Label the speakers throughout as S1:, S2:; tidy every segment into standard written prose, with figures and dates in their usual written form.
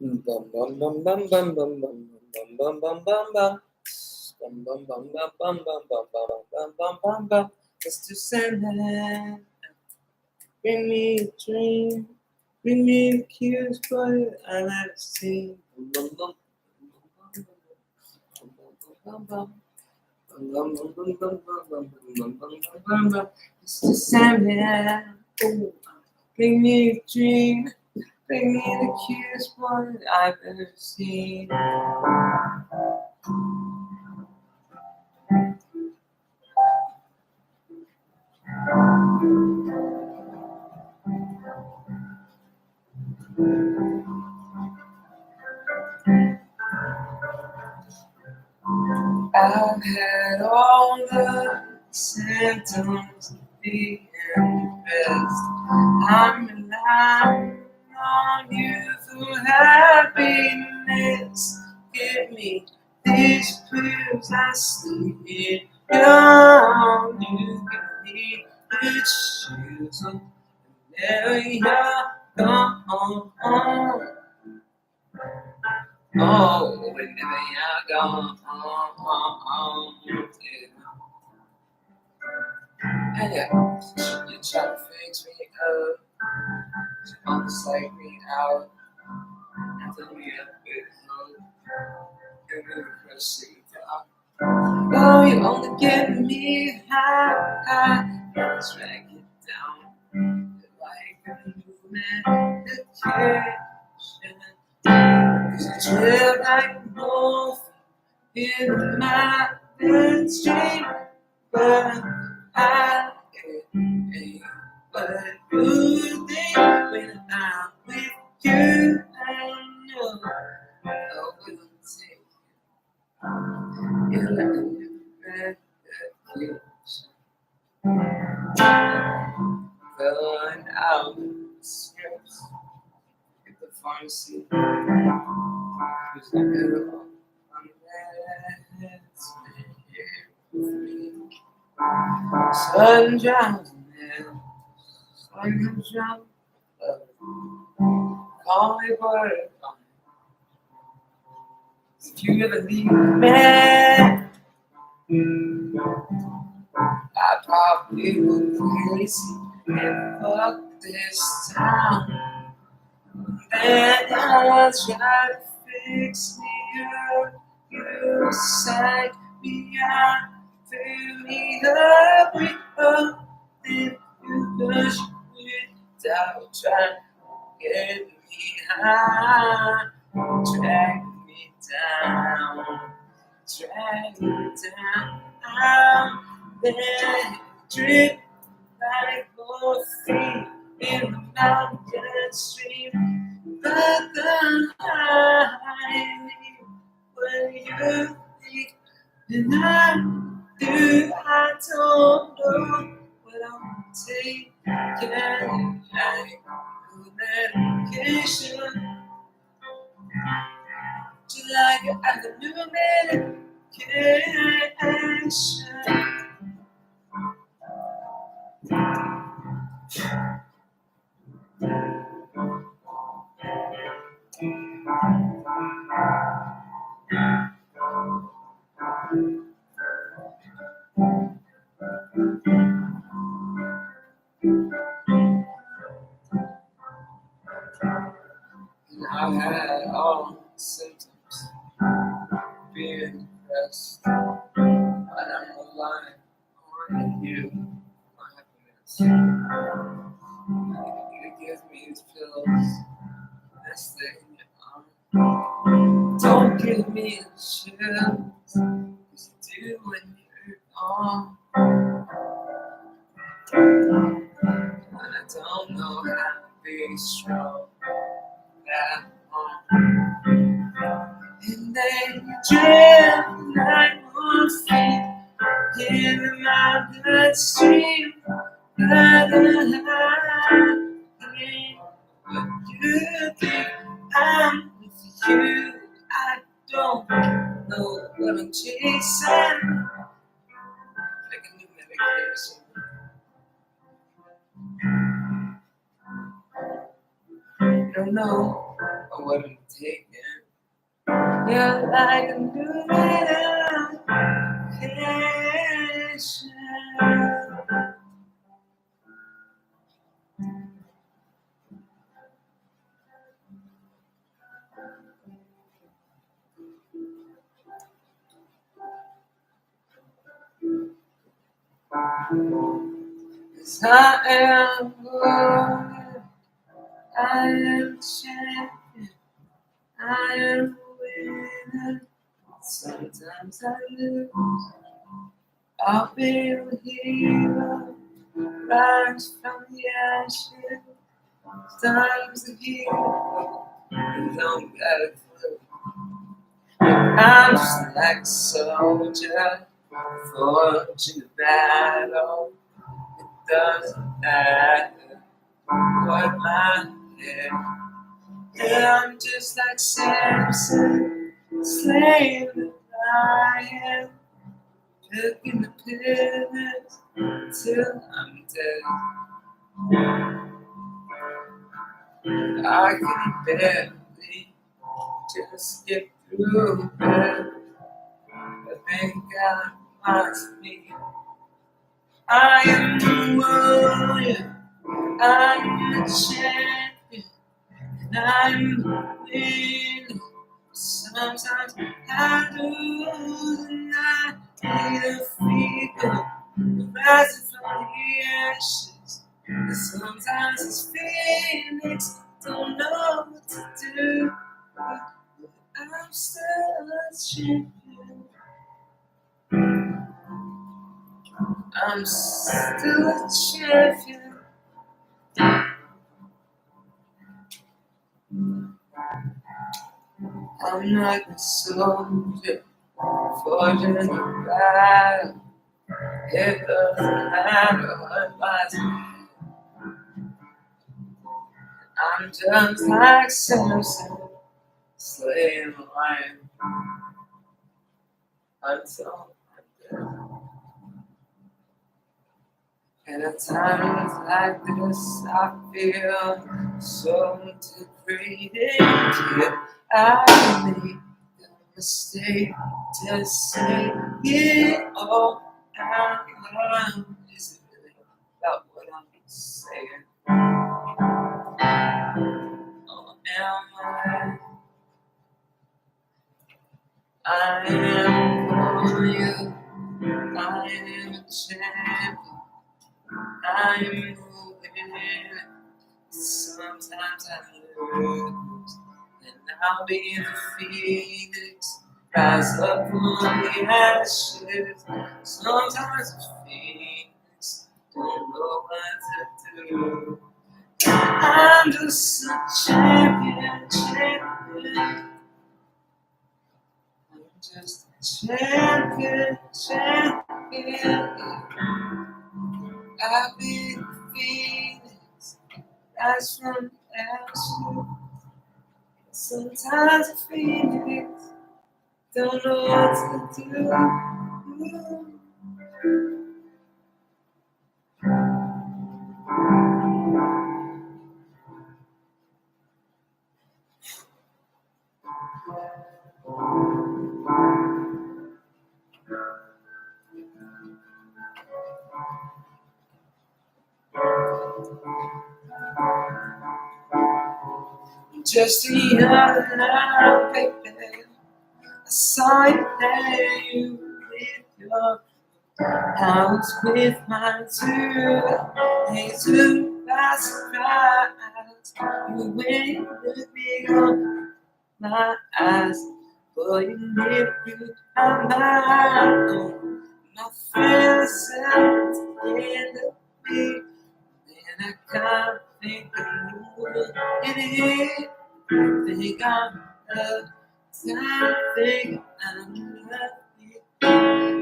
S1: Bum bum bum bum bum bum bum bum bum bum bum bum. Bum bum bum bum bum bum bum bum bum bum bum bum. Mr. Sandman, bring me a dream. Bring me the cutest boy I've ever seen. Bum bum bum bum bum bum. Mr. Sandman, oh, bring me a dream. Bring me the cutest one I've ever seen. I've had all the symptoms of being depressed. I'm relying on you for happiness. Give me these pills I sleep on. You give me the shoes and there you're gone. Oh, whenever you're gone. Yeah. You try to fix me up, you almost like me out. After me a bit low, you're really crushing down. Oh, you only get me high, drag it down. You're like a new medication. Cause you trip like morphine in my bloodstream. But I ain't but a good thing when I'm with you. I know I will take you like a new medication. Going out strips at the pharmacy. Cause I got all my meds here with me. Sun drowning, sun drowning. Call me butterfly. If you ever leave me, I probably would go crazy and fuck this town. Then I'll try to fix me up. You psych me out, fill me up with hope. Then you push me down, try to get me high, drag me down, drag me down. Then drip like morphine in the mountain stream. But the high when you think and I do, I don't know what I'm taking like medication. Just like I can do medication. I've had all the symptoms, being depressed, but I'm relying on you, my happiness. You give me these pills, this thing, don't give me the chills, 'cause you do when you're gone. And I don't know how to be strong that long. And then you drip like morphine in my bloodstream. But the high, when you think I'm with you, I don't know what I'm chasing. Like a new medication. Don't know what I'm taking. You're like a new vacation. Cause I am warrior, I am champion, I am a winner. Sometimes I lose, I'll be a hero, rise from the ashes. Sometimes a hero, you don't got a clue. I'm just like a soldier, forged in battle. It doesn't matter what I hear. And I'm just like Samson, slaying the lion, picking the pillars till I'm dead. I can barely just get through it, but thank God wants me. I am the warrior, I'm the champion, and I'm winning. Sometimes I lose and I need a fever, rising from the ashes. And sometimes it's Phoenix, don't know what to do. I'm still a champion. I'm still a champion. I'm like a soldier, forging a battle. It doesn't matter what lies ahead. I'm just like Samson, slaying the lion until I'm dead. And at times like this, I feel so degraded. I made the mistake to say it all out loud. Is it really about what I'm saying? Or am I am for you. I am a champion. I'm moving. Sometimes I lose, and I'll be the phoenix, rise up from the ashes. Sometimes the phoenix don't know what to do. I'm just a champion, champion. I'm just a champion, champion. I'll be the phoenix, rise from the ashes. Sometimes a phoenix don't know what to do. Just the other night, baby, I saw you there with your house with mine too. They took by surprise. You went with me on my eyes, but you knew you had my own. My friends said in the beat, and I can't think of what it is. Think I'm love, time think I'm love you.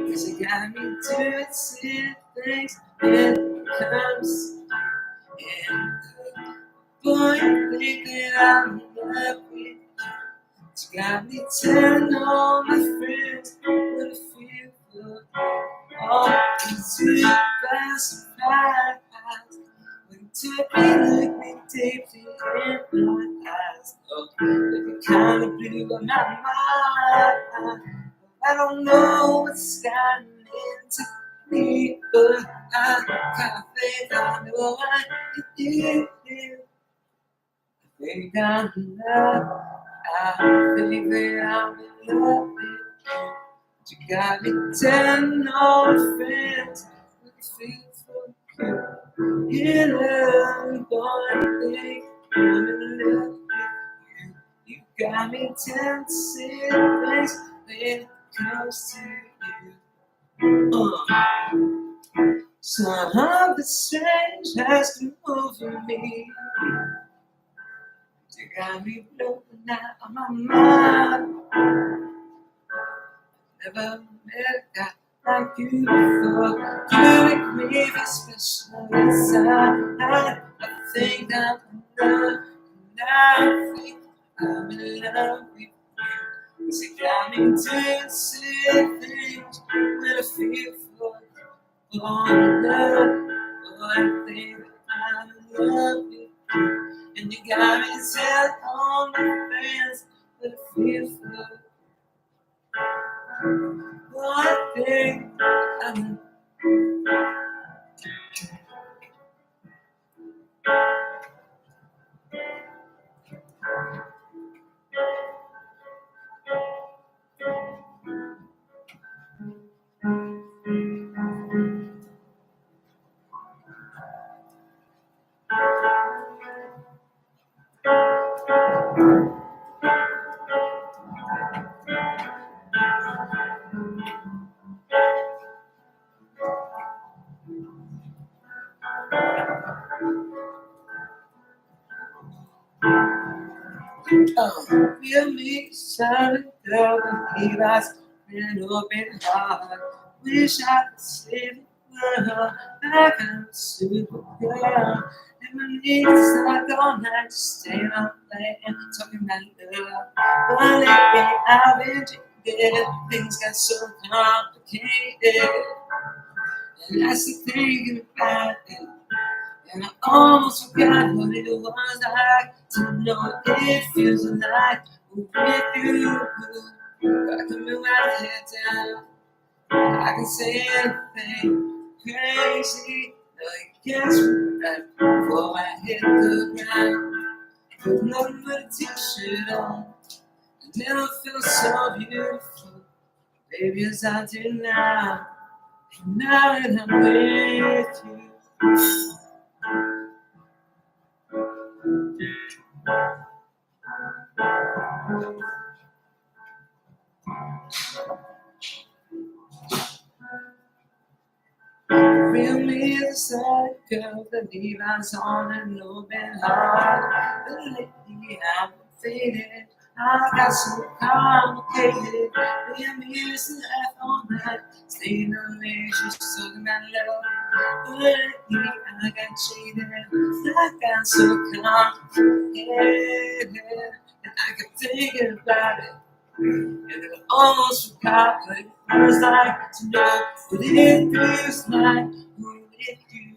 S1: Cause you got me doing silly things when it comes in. Boy, you think that I'm in love with you. You got me telling all my friends what I feel for. All into the best surprise. When you took me, look me deeply in my eyes. You kind of blew my mind. I don't know what's gotten into me, but I kinda think I know what you did. I think I'm in love. I think that I'm in love with you. You got me telling all the friends what you feel for you. You love, boy, I think I'm in love with you. You got me telling silly things when it comes to you. Somehow the strange has come over me. You got me blowing out of my mind. Never met a guy like you before. You make me feel special inside. I think I'm in love, and I think I'm in love with you. 'Cause you got me doing silly things when I feel for love. Oh, I think I'm in love with you. And you got me telling all my friends that I feel for. Oh, I think I'm feel me shining girl with Levi's and open heart. Wish I could save the world like I'm a super girl. And my knees like all night, just staying up late and talking about love. But lately I've been drinking, things got so complicated. And I still thinking about it. And I almost forgot what it was like to know what it feels like with you. I can move my head down, I can say anything crazy. No, you can't scream back before I hit the ground. With nothing but a t-shirt on, I never felt so beautiful, baby, as I do now. And now that I'm with you. Real me inside, girl, the Levi's on an open heart. But lately I'm faded, I got so complicated. Real me is laugh all night, staying on me, she's talking about love. But lately I got cheated, I got so complicated. And I kept thinking about it. And I almost forgot what it feels like to know what it feels like with you.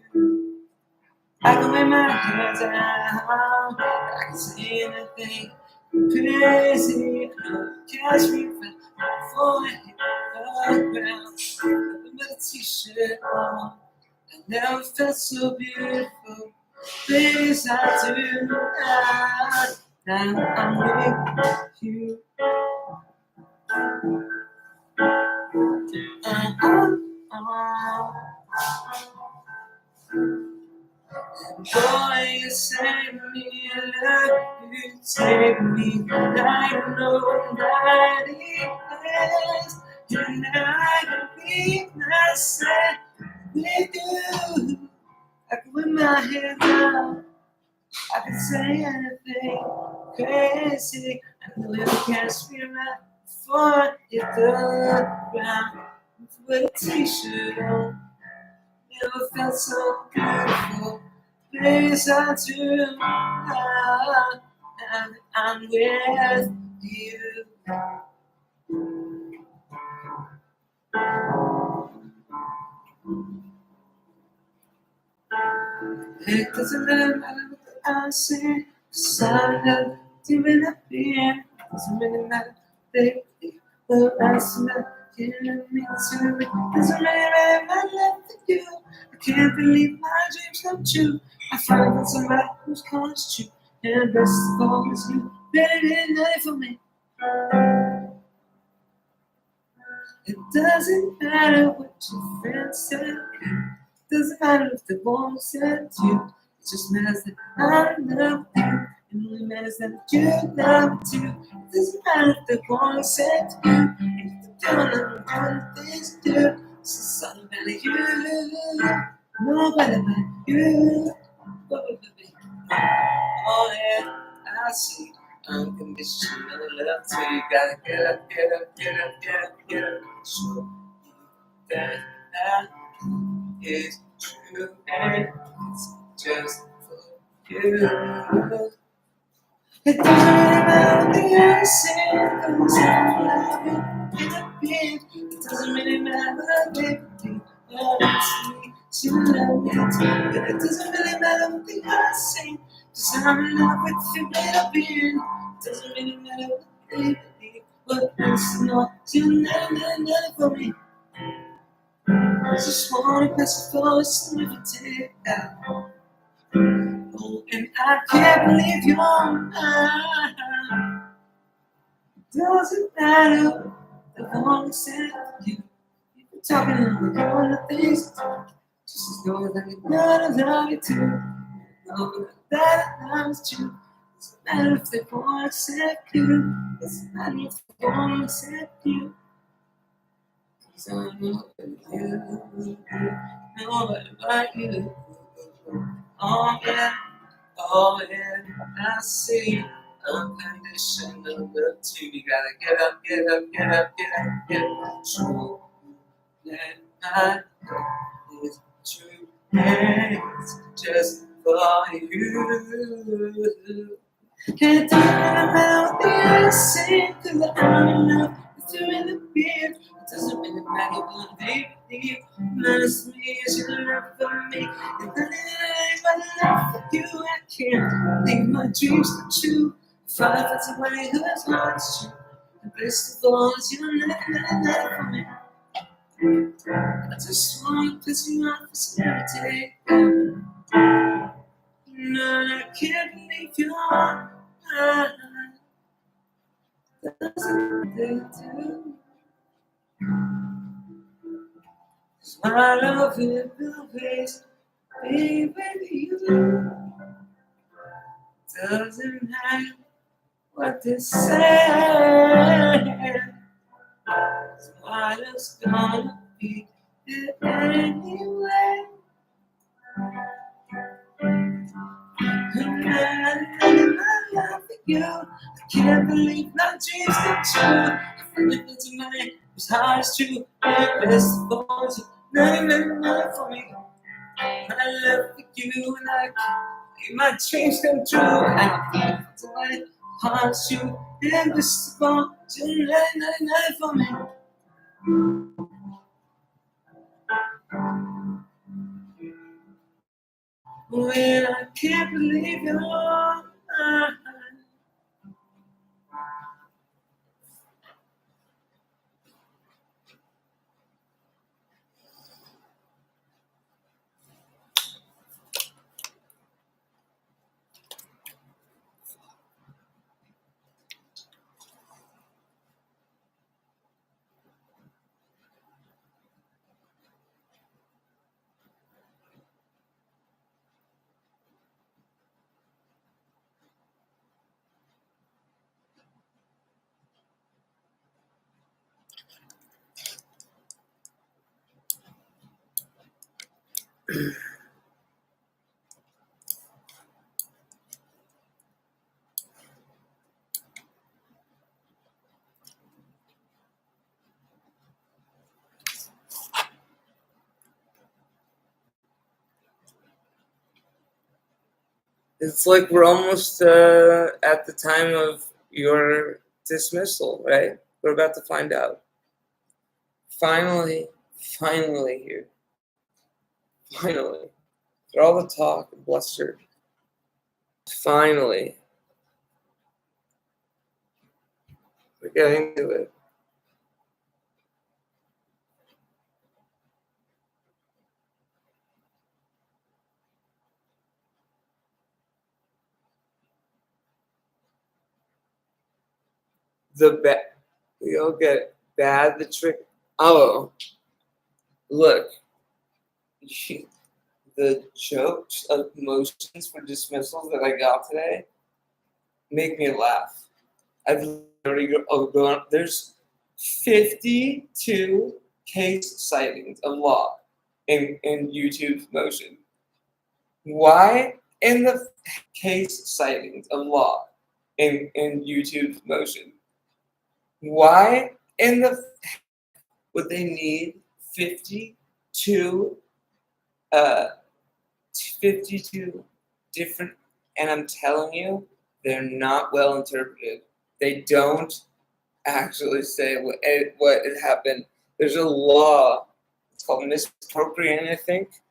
S1: I can lay my head down, I can say anything crazy. I know you catch me before I hit the ground. Nothing but a t-shirt on, I never felt so beautiful. Things I do now, now I'm with you. Boy, you save me, love you take me like nobody else. And I can be myself with you. I can put my head down, I can say anything crazy. I know you can't scream right before I hit the ground. With a t-shirt on, never felt so beautiful. Place I do now, and I'm with you. It doesn't matter what I say, 'cause I love doing up here. Doesn't really matter, baby. The rest of it, killing me too. Doesn't really matter my love for you. I can't believe my dreams come true. I found out somebody who's close to you. And best of all is you. Better than nothing for me. It doesn't matter what your friends say. Doesn't matter if they won't accept you. It just matters that I love you. It only matters that you love me too. It doesn't matter if they won't accept you. If they're doing the things you do, it's just something about you. Nobody but you. Oh yeah, I see unconditional love till you gotta get up, get up, get up, get up, get up. Show you that I is true and it's just for you. It doesn't matter what you're saying, cause I'm loving in a bit. It doesn't really matter, baby. Oh, it's me, you love me too. But it doesn't really matter what you're saying, cause I'm in love with you, baby. It doesn't really matter what baby. But it's not, you never for me. I just wanna pass the voice and never take that. Oh, and I can't believe you're mine. Doesn't matter the long said you. You're talking on the kind of things. Just as know that you're gonna love you too. Know that I love you. Doesn't matter if they won't accept you. Doesn't matter if they won't accept you. Cause I know that you, nobody like you. Oh yeah. Oh, and I see unconditional love too. You gotta get up, get up, get up, get up, get up. True, that I know is true, and it's just for you. Can't tell about the innocent, cause I'm in love with you in the beard. It doesn't really matter what they believe. Matters to me is your love for me. And then it my love for you. I can't leave my dreams come true. If I find somebody who's not true, the best of all is you're not for me. I just wanna piss you off for security. No, I can't believe you're mine. I love you, always be with you. Doesn't matter what they say. Tomorrow's gonna be here anyway. I love you. I can't believe my dreams come true. I feel it into my head, it's hard as true. Best of all, nothing for me. I love you and I can't make my dreams come true. And I feel it into my head, hard as true. And best of all, nothing for me. When I can't believe you're mine. It's like we're almost at the time of your dismissal, right? We're about to find out. Finally here. Finally. For all the talk and bluster. Finally. We're getting to it. We all get bad. The trick. Oh, look. The jokes of motions for dismissals that I got today make me laugh. I've already gone. There's 52 case sightings of law in YouTube motion. Why in the case sightings of law in YouTube motion? Why in the would they need 52 uh 52 different, and I'm telling you, they're not well interpreted. They don't actually say what had happened. There's a law. It's called misappropriating, I think.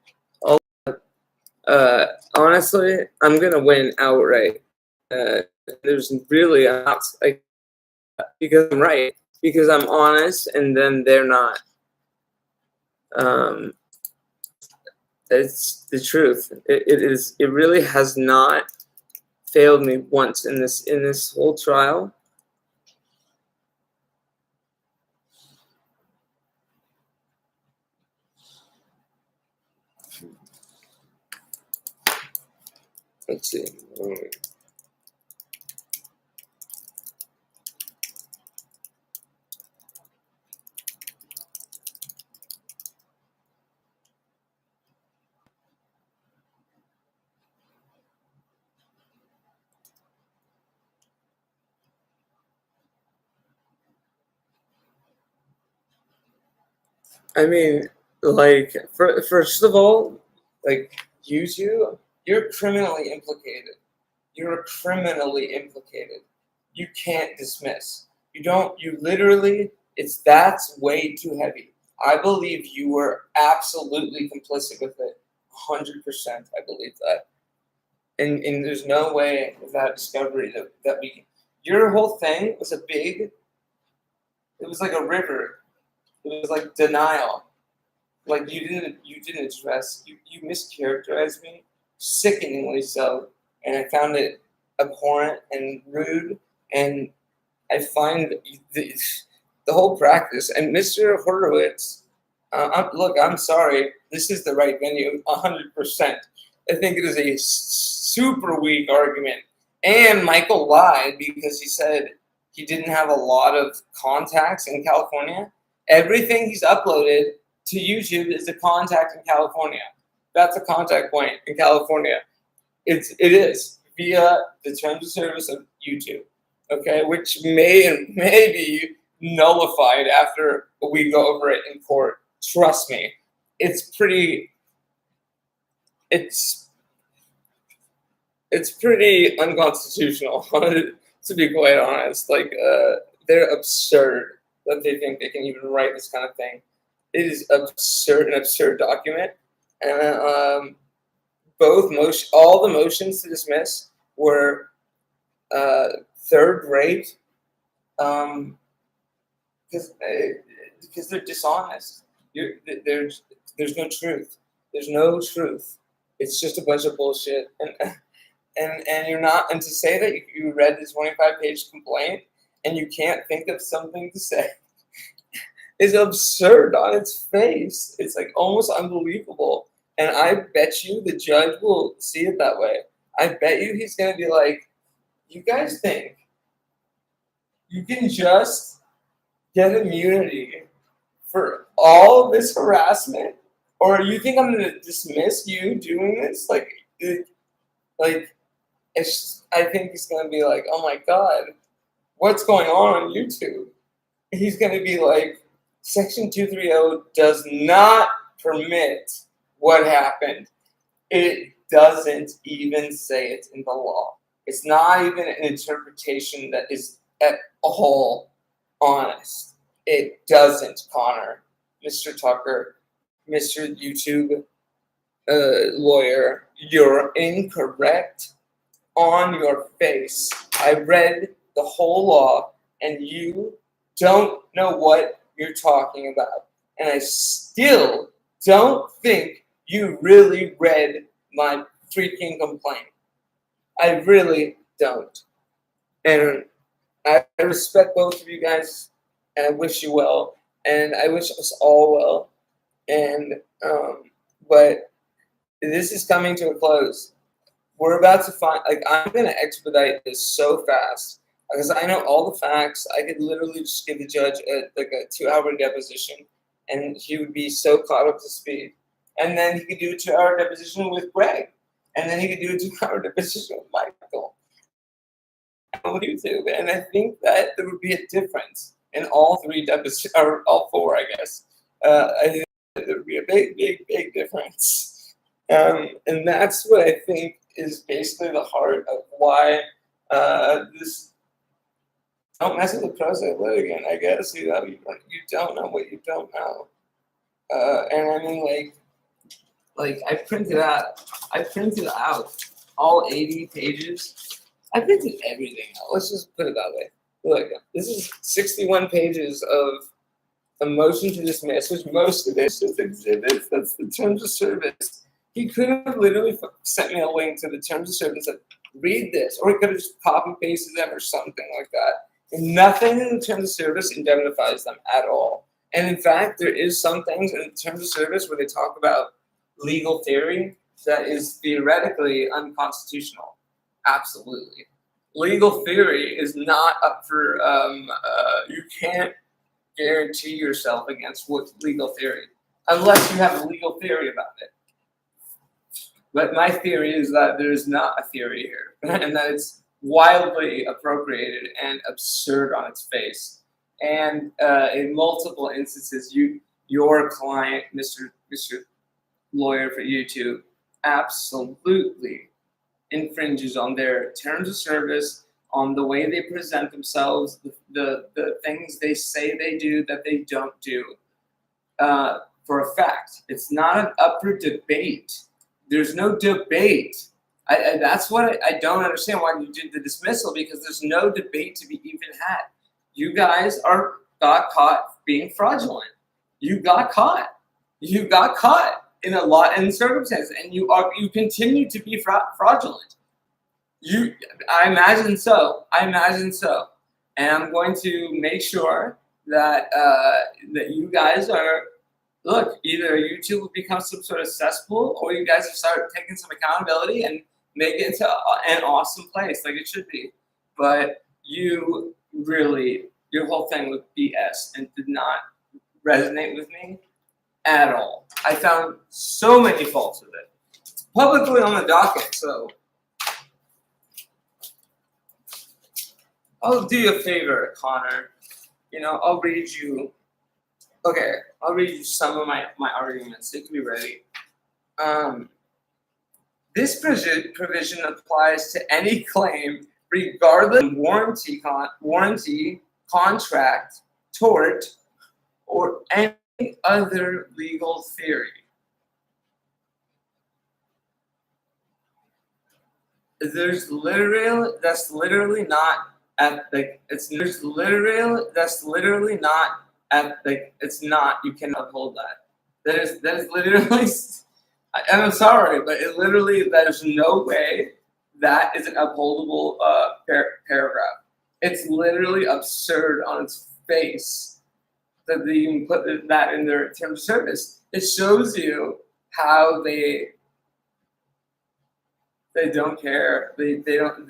S1: Honestly, I'm gonna win outright. There's really not like because I'm right, because I'm honest, and then they're not. It's the truth. It is. It really has not failed me once in this whole trial. Let's see. I mean, like, first of all, like, you're criminally implicated. You're criminally implicated. You can't dismiss. You literally, that's way too heavy. I believe you were absolutely complicit with it. 100%, I believe that. And there's no way without discovery that your whole thing was it was like a river. It was like denial. Like you didn't address, you mischaracterized me, sickeningly so, and I found it abhorrent and rude, and I find the whole practice. And Mr. Horowitz, look, I'm sorry, this is the right venue, 100%. I think it is a super weak argument, and Michael lied because he said he didn't have a lot of contacts in California. Everything he's uploaded to YouTube is a contact in California. That's a contact point in California. It is via the terms of service of YouTube, okay, which may be nullified after we go over it in court. Trust me, it's pretty. It's pretty unconstitutional, to be quite honest. Like, they're absurd that they think they can even write this kind of thing. It is absurd, an absurd document, and all the motions to dismiss were third rate, because they're dishonest. There's no truth. There's no truth. It's just a bunch of bullshit, and you're not. And to say that you read this 25-page complaint and you can't think of something to say is absurd on its face. It's like almost unbelievable. And I bet you the judge will see it that way. I bet you he's going to be like, you guys think you can just get immunity for all this harassment? Or you think I'm going to dismiss you doing this? I think he's going to be like, oh my God, what's going on YouTube? He's going to be like, Section 230 does not permit what happened. It doesn't even say it in the law. It's not even an interpretation that is at all honest. It doesn't, Connor. Mr. Tucker, Mr. YouTube lawyer, you're incorrect on your face. I read the whole law. and you don't know what you're talking about. And I still don't think you really read my freaking complaint. I really don't. And I respect both of you guys, and I wish you well, and I wish us all well. And but this is coming to a close. We're about to find, like, I'm gonna expedite this so fast because I know all the facts. I could literally just give the judge a 2-hour deposition, and he would be so caught up to speed. And then he could do a 2-hour deposition with Greg, and then he could do a 2-hour deposition with Michael on YouTube. And I think that there would be a difference in all three depositions, or all four, I guess. I think that there would be a big difference. And that's what I think is basically the heart of why this. Don't mess with the pro se litigant, I guess. You know, you don't know what you don't know. And I mean, like I printed out all 80 pages. I printed everything out. Let's just put it that way. Look, this is 61 pages of a motion to dismiss, which most of it is just exhibits. That's the terms of service. He could have literally sent me a link to the terms of service and said, read this, or he could have just copy pasted them or something like that. And nothing in the terms of service indemnifies them at all. And in fact, there is some things in the terms of service where they talk about legal theory that is theoretically unconstitutional. Absolutely. Legal theory is not up for, you can't guarantee yourself against what's legal theory unless you have a legal theory about it. But my theory is that there is not a theory here, and that it's wildly appropriated and absurd on its face. And in multiple instances, your client, Mr. Lawyer for YouTube, absolutely infringes on their terms of service, on the way they present themselves, the things they say they do that they don't do. For a fact, it's not an up for debate. There's no debate. That's what I don't understand why you did the dismissal, because there's no debate to be even had. You guys got caught being fraudulent. You got caught. You got caught in a lot of circumstances, and you continue to be fraudulent. I imagine so. And I'm going to make sure that that you guys are. Look, either YouTube will become some sort of cesspool, or you guys will start taking some accountability and make it into an awesome place like it should be. But you really, your whole thing was BS and did not resonate with me at all. I found so many faults with it. It's publicly on the docket, so I'll do you a favor, Connor. I'll read you. Okay, I'll read you some of my arguments. It can be ready. This provision applies to any claim, regardless of warranty, contract, tort, or any other legal theory. That's literally not it's not, you cannot uphold that. That is literally, and I'm sorry, but there's no way that is an upholdable paragraph. It's literally absurd on its face that they even put that in their terms of service. It shows you how they don't care. They don't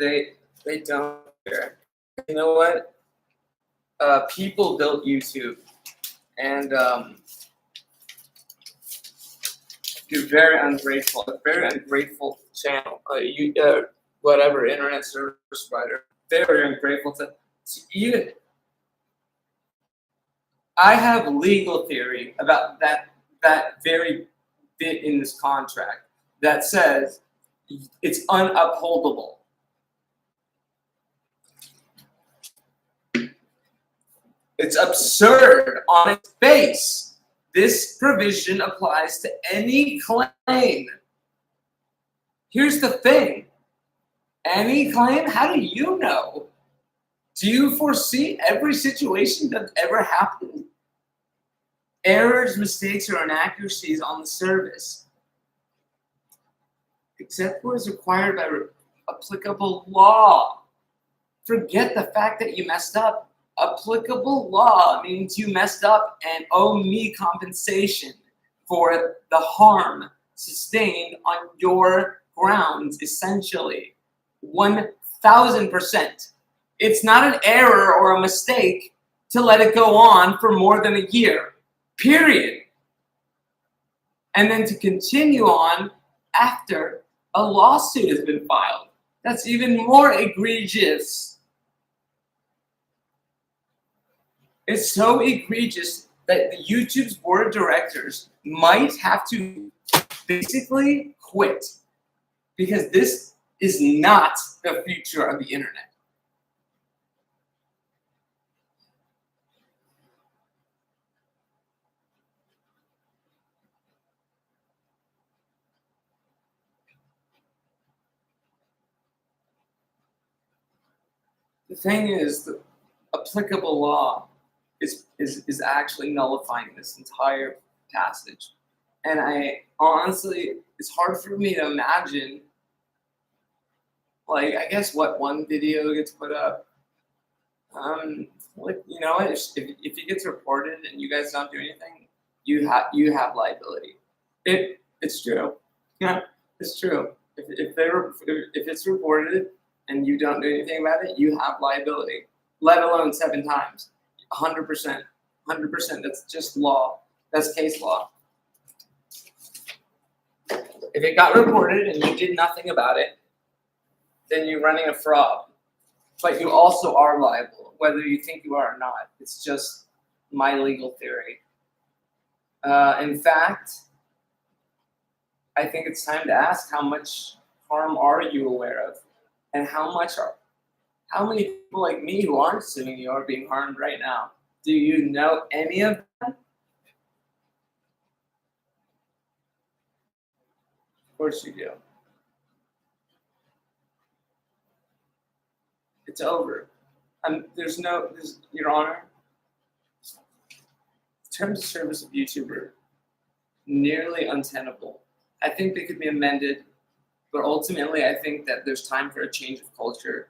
S1: care. You know what? People built YouTube, and you're very ungrateful. A very ungrateful channel. Whatever internet service provider. Very ungrateful to even. I have legal theory about that very bit in this contract that says it's unupholdable. It's absurd on its face. This provision applies to any claim. Here's the thing. Any claim? How do you know? Do you foresee every situation that ever happened? Errors, mistakes, or inaccuracies on the service, except what is required by applicable law. Forget the fact that you messed up. Applicable law means you messed up and owe me compensation for the harm sustained on your grounds, essentially. 1,000%. It's not an error or a mistake to let it go on for more than a year, period. And then to continue on after a lawsuit has been filed. That's even more egregious. It's so egregious that the YouTube's board of directors might have to basically quit, because this is not the future of the internet. The thing is, the applicable law is actually nullifying this entire passage. And I honestly, it's hard for me to imagine, like, I guess what one video gets put up. Like, you know what, if it gets reported and you guys don't do anything, you have liability. It's true. Yeah, it's true. If it's reported and you don't do anything about it, you have liability. Let alone 7 times. 100%. 100%. That's just law. That's case law. If it got reported and you did nothing about it, then you're running a fraud. But you also are liable, whether you think you are or not. It's just my legal theory. In fact, I think it's time to ask, how much harm are you aware of? And how many people like me who aren't suing you are being harmed right now? Do you know any of them? Of course you do. It's over. Your Honor, terms of service of YouTuber, nearly untenable. I think they could be amended, but ultimately I think that there's time for a change of culture.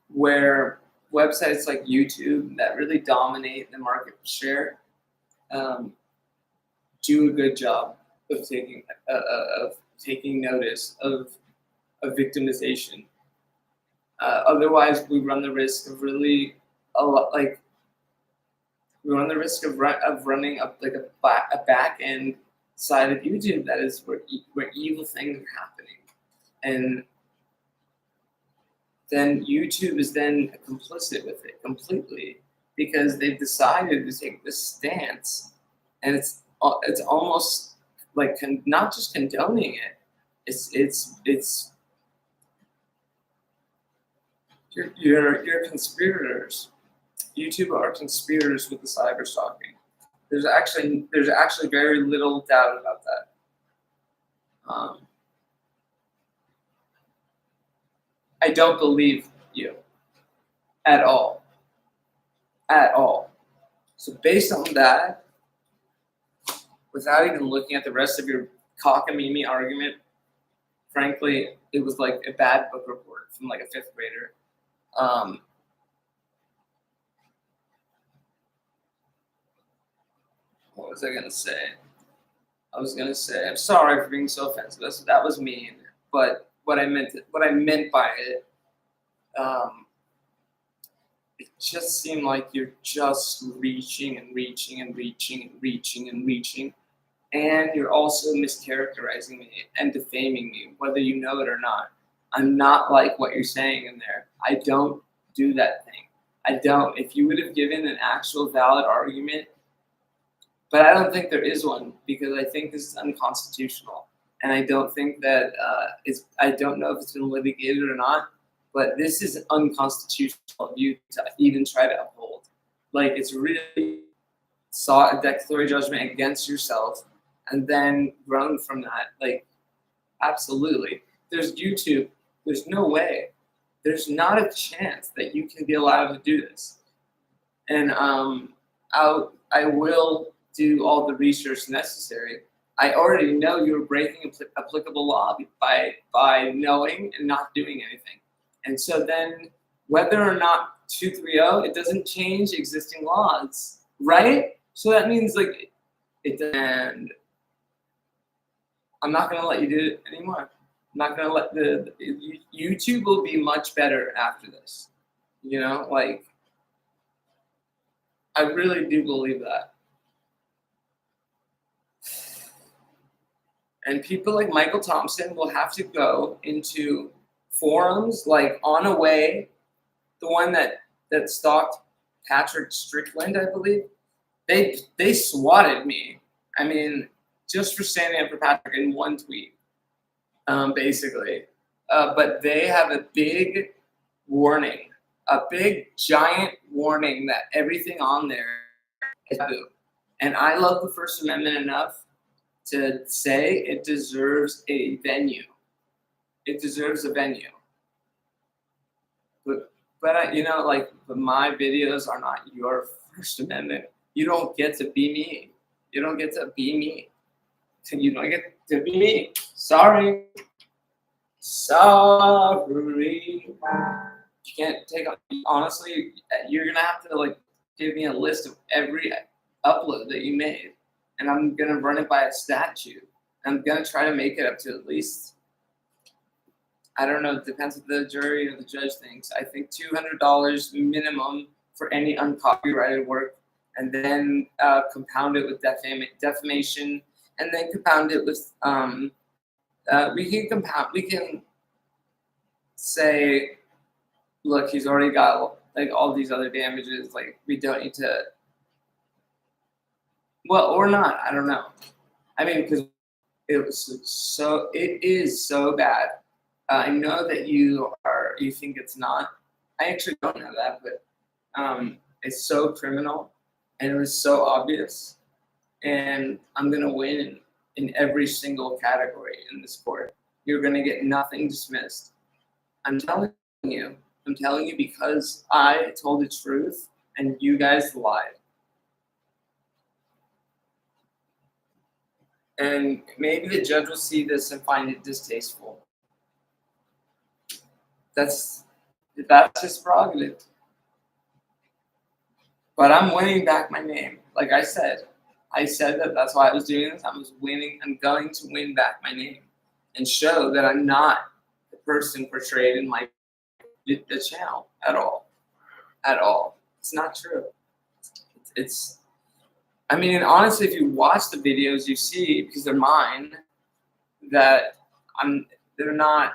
S1: Where websites like YouTube that really dominate the market share do a good job of taking notice of victimization. Otherwise, we run the risk of running up like a back end side of YouTube that is where evil things are happening, and then YouTube is then complicit with it completely, because they've decided to take this stance, and it's almost like not just condoning it. It's you're conspirators. YouTube are conspirators with the cyber stalking. There's actually very little doubt about that. I don't believe you at all. At all. So based on that, without even looking at the rest of your cockamamie argument, frankly, it was like a bad book report from like a 5th grader. What was I gonna say? I was gonna say, I'm sorry for being so offensive. That was mean. But what I meant by it, it just seemed like you're just reaching and reaching and reaching and reaching and reaching, and you're also mischaracterizing me and defaming me, whether you know it or not. I'm not like what you're saying in there. I don't do that thing. I don't. If you would have given an actual valid argument, but I don't think there is one, because I think this is unconstitutional. And I don't think that I don't know if it's been litigated or not, but this is unconstitutional of you to even try to uphold. Like, it's really sought a declaratory judgment against yourself and then grown from that. Like, absolutely. There's YouTube. There's no way. There's not a chance that you can be allowed to do this. And I will do all the research necessary. I already know you're breaking applicable law by knowing and not doing anything. And so then, whether or not 230, it doesn't change existing laws, right? So that means like and I'm not gonna let you do it anymore. I'm not gonna let YouTube will be much better after this. You know, like I really do believe that. And people like Michael Thompson will have to go into forums like On Away, the one that stalked Patrick Strickland, I believe. They swatted me. I mean, just for standing up for Patrick in one tweet, basically. But they have a big warning, a big giant warning that everything on there is taboo. And I love the First Amendment enough to say it deserves a venue. It deserves a venue. But you know, like my videos are not your First Amendment. You don't get to be me. You don't get to be me. You don't get to be me. Sorry. Sorry. You can't take on. Honestly, you're gonna have to like give me a list of every upload that you made, and I'm gonna run it by a statute. I'm gonna try to make it up to at least, I don't know, it depends what the jury or the judge thinks. I think $200 minimum for any uncopyrighted work, and then compound it with defamation, and then compound it with we can say, look, he's already got like all these other damages. Like we don't need to. Well, or not. I don't know. I mean, because it is so bad. I know that you think it's not. I actually don't know that, but it's so criminal, and it was so obvious, and I'm gonna win in every single category in this court. You're gonna get nothing dismissed. I'm telling you. I'm telling you because I told the truth, and you guys lied. And maybe the judge will see this and find it distasteful. That's his prerogative. But I'm winning back my name. Like I said that's why I was doing this. I was winning. I'm going to win back my name and show that I'm not the person portrayed in the channel at all. It's not true. It's I mean, honestly, if you watch the videos, you see, because they're mine, that they're not.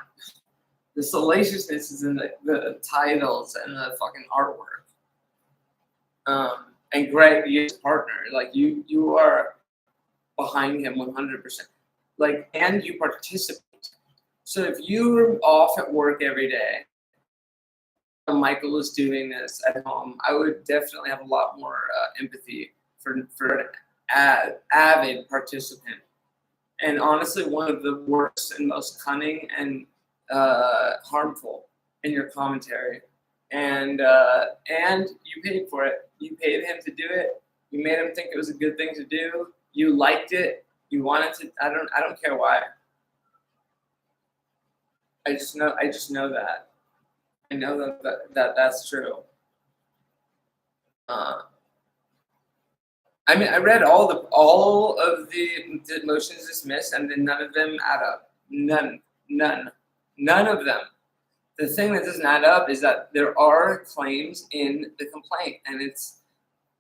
S1: The salaciousness is in the titles and the fucking artwork. And Greg, his partner, like you are behind him 100%. Like, and you participate. So if you were off at work every day, and Michael was doing this at home, I would definitely have a lot more empathy for an avid participant. And honestly, one of the worst and most cunning and harmful in your commentary. And you paid for it. You paid him to do it. You made him think it was a good thing to do. You liked it. You wanted to. I don't care why. I just know that. I know that's true. I mean, I read all of the motions dismissed, and then none of them add up. None of them. The thing that doesn't add up is that there are claims in the complaint, and it's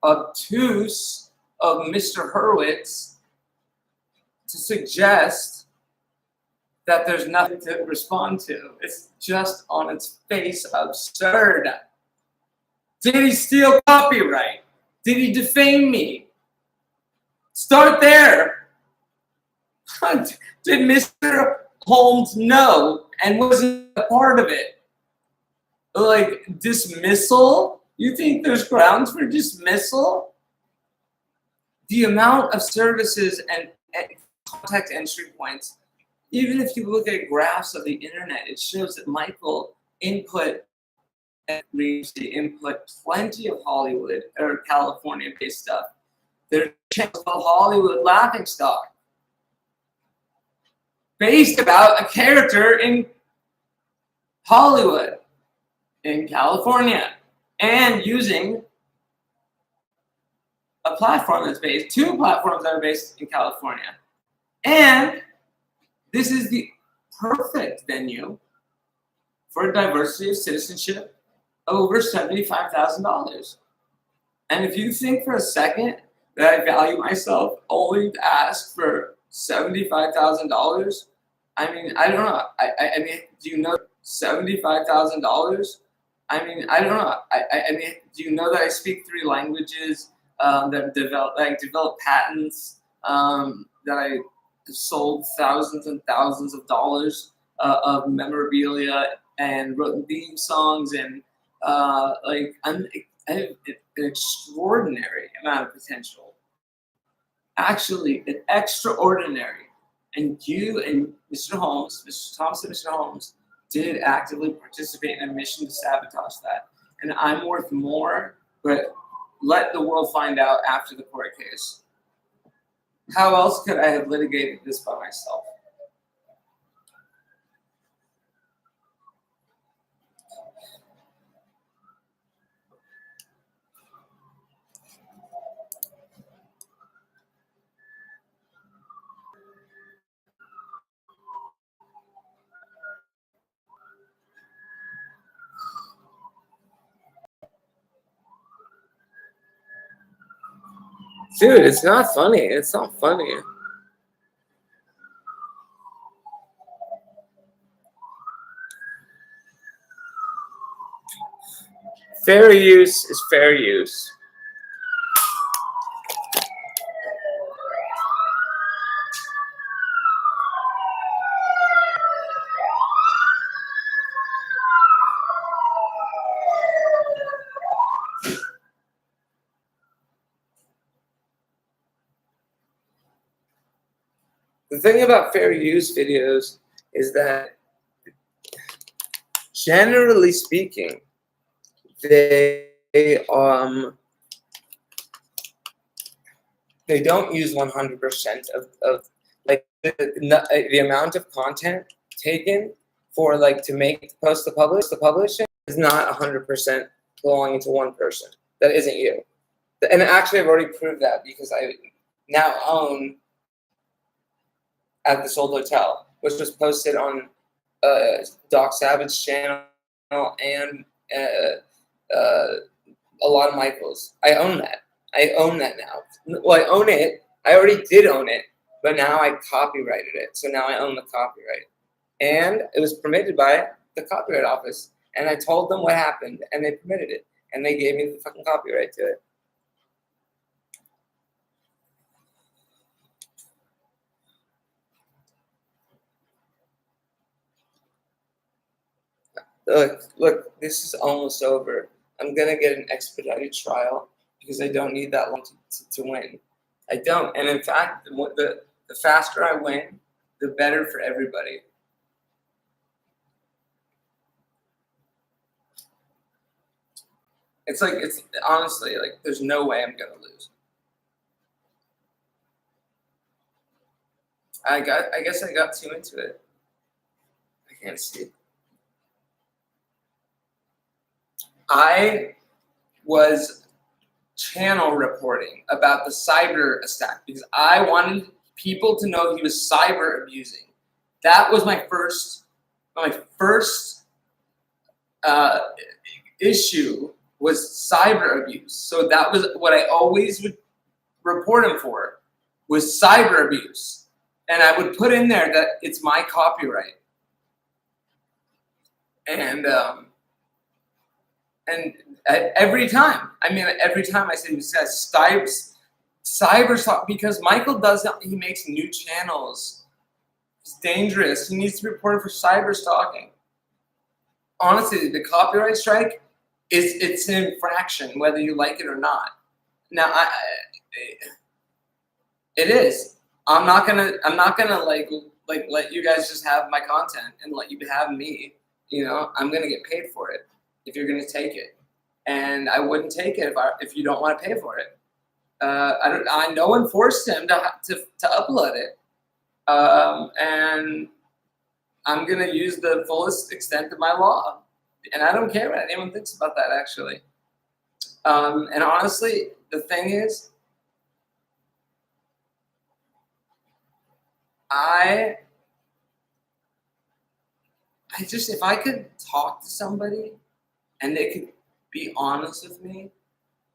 S1: obtuse of Mr. Hurwitz to suggest that there's nothing to respond to. It's just on its face absurd. Did he steal copyright? Did he defame me? Start there. Did Mr. Holmes know and wasn't a part of it? Like, dismissal? You think there's grounds for dismissal? The amount of services and contact entry points Even if you look at graphs of the internet, it shows that Michael input plenty of Hollywood or California-based stuff. There's a channel called Hollywood Laughingstock, based about a character in Hollywood, in California, and using a platform that's based, 2 platforms that are based in California. And this is the perfect venue for a diversity of citizenship of over $75,000. And if you think for a second that I value myself only to ask for $75,000, I mean, I don't know. I mean, do you know $75,000? I mean, I don't know. I mean, do you know that I speak 3 languages? That develop patents, that I sold thousands and thousands of dollars of memorabilia and wrote theme songs, and I have an extraordinary amount of potential. Actually, an extraordinary. And you and Mr. Holmes, Mr. Thompson, Mr. Holmes, did actively participate in a mission to sabotage that. And I'm worth more, but let the world find out after the court case. How else could I have litigated this by myself? Dude, it's not funny. It's not funny. Fair use is fair use. The thing about fair use videos is that, generally speaking, they don't use 100% of like the amount of content taken for like to make post the publishing is not 100% belonging to one person. That isn't you. And actually, I've already proved that because I now own At This Old Hotel, which was posted on Doc Savage's channel and a lot of Michael's. I own that. I own that now. Well, I own it. I already did own it, but now I copyrighted it. So now I own the copyright. And it was permitted by the Copyright Office. And I told them what happened, and they permitted it. And they gave me the fucking copyright to it. Look, this is almost over. I'm going to get an expedited trial because I don't need that long to win. I don't. And in fact, the faster I win, the better for everybody. It's honestly, like, there's no way I'm going to lose. I guess I got too into it. I can't see. I was channel reporting about the cyber attack because I wanted people to know he was cyber abusing. That was my first issue was cyber abuse. So that was what I always would report him for, was cyber abuse. And I would put in there that it's my copyright. And every time I say he says cyber, because Michael he makes new channels. It's dangerous. He needs to be reported for cyber stalking. Honestly, the copyright strike it's an infraction whether you like it or not. Now it is. I'm not gonna like like let you guys just have my content and let you have me. You know, I'm gonna get paid for it if you're gonna take it, and I wouldn't take it if you don't want to pay for it. No one forced him to upload it, and I'm gonna use the fullest extent of my law, and I don't care what anyone thinks about that actually. And honestly, the thing is, I just, if I could talk to somebody and they could be honest with me,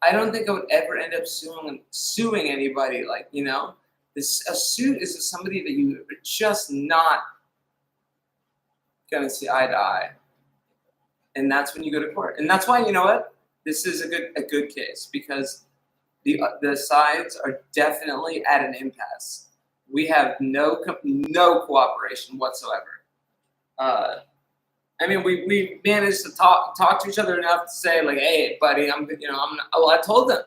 S1: I don't think I would ever end up suing anybody. Like, you know, a suit is somebody that you are just not gonna see eye to eye, and that's when you go to court. And that's why, you know what, this is a good case, because the sides are definitely at an impasse. We have no cooperation whatsoever. I mean, we managed to talk to each other enough to say, like, hey, buddy, I'm not, well, I told the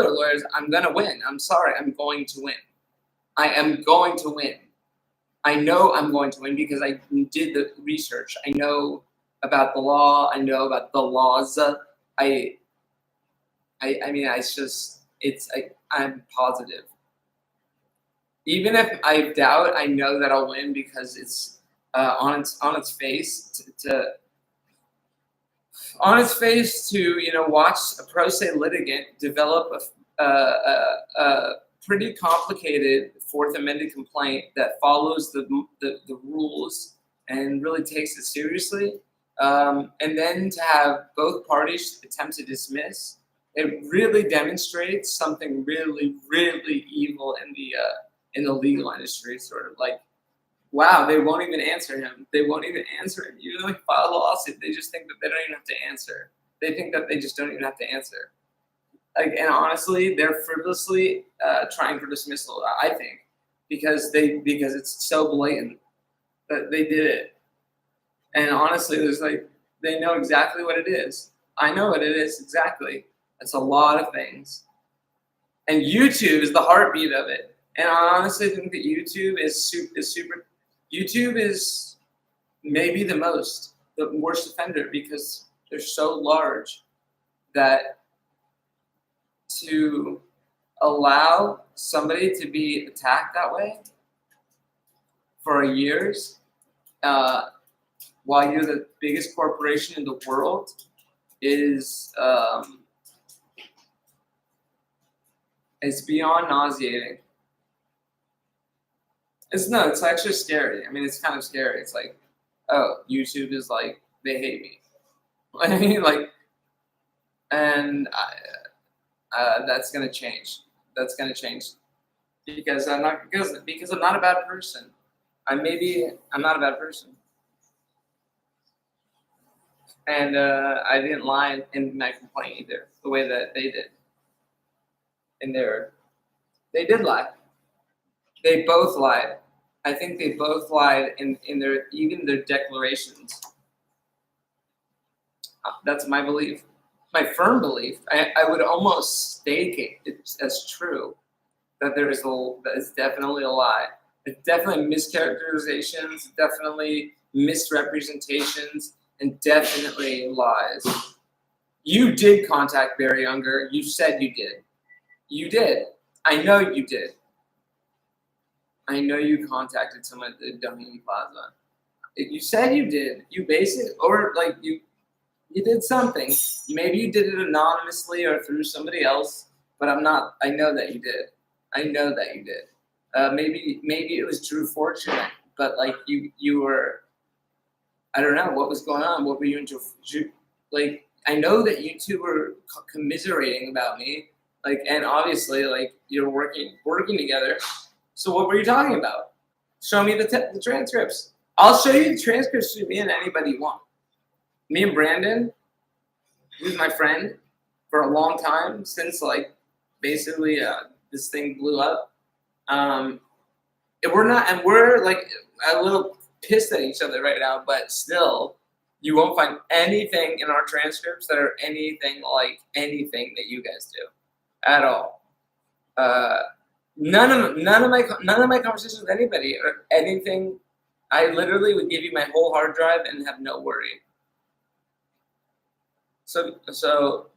S1: lawyers, I'm gonna win. I'm sorry, I'm going to win. I am going to win. I know I'm going to win because I did the research. I know about the law. I know about the laws. I mean, I'm positive. Even if I doubt, I know that I'll win because it's on its face to watch a pro se litigant develop a pretty complicated Fourth Amendment complaint that follows the rules and really takes it seriously, and then to have both parties attempt to dismiss, it really demonstrates something really, really evil in the legal industry. Sort of like, wow, they won't even answer him. They won't even answer him. You like file a lawsuit, they just think that they don't even have to answer. They think that they just don't even have to answer. Like, and honestly, they're frivolously trying for dismissal, I think, because it's so blatant that they did it. And honestly, they know exactly what it is. I know what it is exactly. It's a lot of things. And YouTube is the heartbeat of it. And I honestly think that YouTube is super. YouTube is maybe the worst offender, because they're so large that to allow somebody to be attacked that way for years, while you're the biggest corporation in the world, is it's beyond nauseating. It's actually scary. I mean, it's kind of scary. It's like, oh, YouTube is like, they hate me. I mean, like, and that's gonna change. That's gonna change because I'm not a bad person. I'm not a bad person, and I didn't lie in my complaint either, the way that they did. They did lie. They both lied. I think they both lied in their declarations. That's my belief, my firm belief. I would almost stake it as true that that is definitely a lie. It's definitely mischaracterizations, definitely misrepresentations, and definitely lies. You did contact Barry Younger. You said you did. You did. I know you did. I know you contacted someone at the Doheny Plaza. You said you did. You basically, or like you did something. Maybe you did it anonymously or through somebody else, but I know that you did. I know that you did. Maybe it was Drew Fortune, but like you were, I don't know what was going on. What were you into? Like, I know that you two were commiserating about me, like, and obviously like you're working together. So what were you talking about? Show me the transcripts. I'll show you the transcripts to me and anybody you want. Me and Brandon, who's my friend for a long time, since like basically this thing blew up. We're like a little pissed at each other right now, but still, you won't find anything in our transcripts that are anything like anything that you guys do at all. none of my conversations with anybody or anything. I literally would give you my whole hard drive and have no worry. So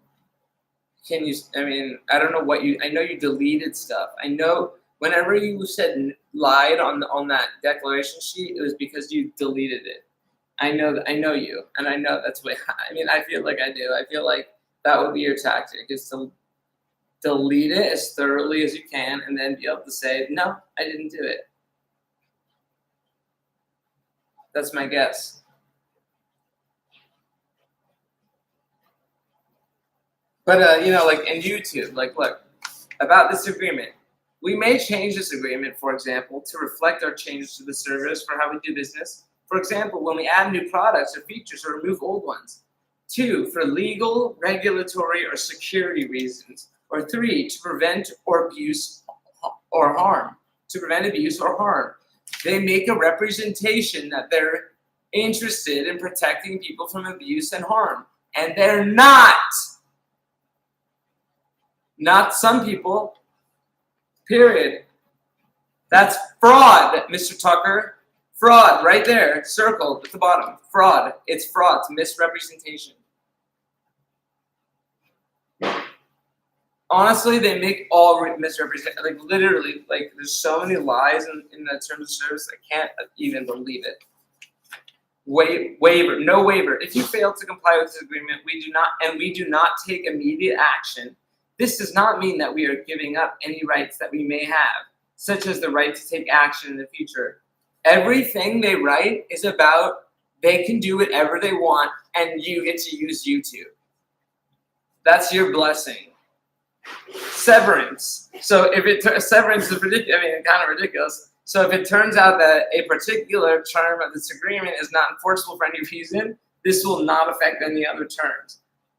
S1: can you? I mean, I don't know what you. I know you deleted stuff. I know whenever you said lied on that declaration sheet, it was because you deleted it. I know that. I know you, and I know that's what. I mean, I feel like I do. I feel like that would be your tactic, is to delete it as thoroughly as you can, and then be able to say, "No, I didn't do it." That's my guess. But like in YouTube, like look, about this agreement. We may change this agreement, for example, to reflect our changes to the service for how we do business. For example, when we add new products or features or remove old ones. 2, for legal, regulatory, or security reasons. Or 3, to prevent or abuse or harm. To prevent abuse or harm. They make a representation that they're interested in protecting people from abuse and harm. And they're not. Not some people. Period. That's fraud, Mr. Tucker. Fraud, right there, circled at the bottom. Fraud. It's fraud. It's misrepresentation. Honestly, they make all misrepresentation. Like literally, like there's so many lies in the terms of service. I can't even believe it. Waiver, no waiver. If you fail to comply with this agreement, we do not take immediate action. This does not mean that we are giving up any rights that we may have, such as the right to take action in the future. Everything they write is about they can do whatever they want and you get to use YouTube. That's your blessing. Severance. So severance is ridiculous. I mean, kind of ridiculous. So if it turns out that a particular term of this agreement is not enforceable for any reason, this will not affect any other terms.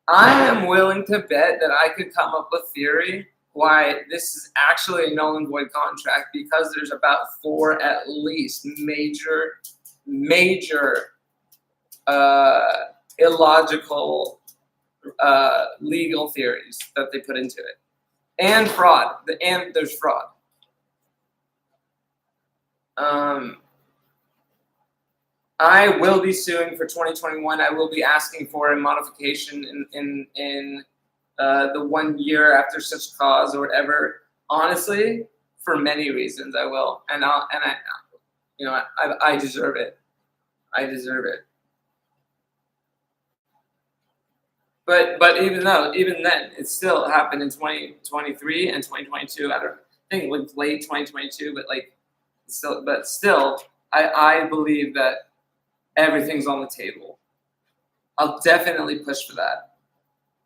S1: I am willing to bet that I could come up with theory why this is actually a null and void contract, because there's about 4 at least major illogical legal theories that they put into it. And fraud. And there's fraud. I will be suing for 2021. I will be asking for a modification in the 1 year after such cause or whatever. Honestly, for many reasons, I will, and I deserve it. I deserve it. But even then, it still happened in 2023 and 2022. I think like late 2022, but still, I believe that everything's on the table. I'll definitely push for that.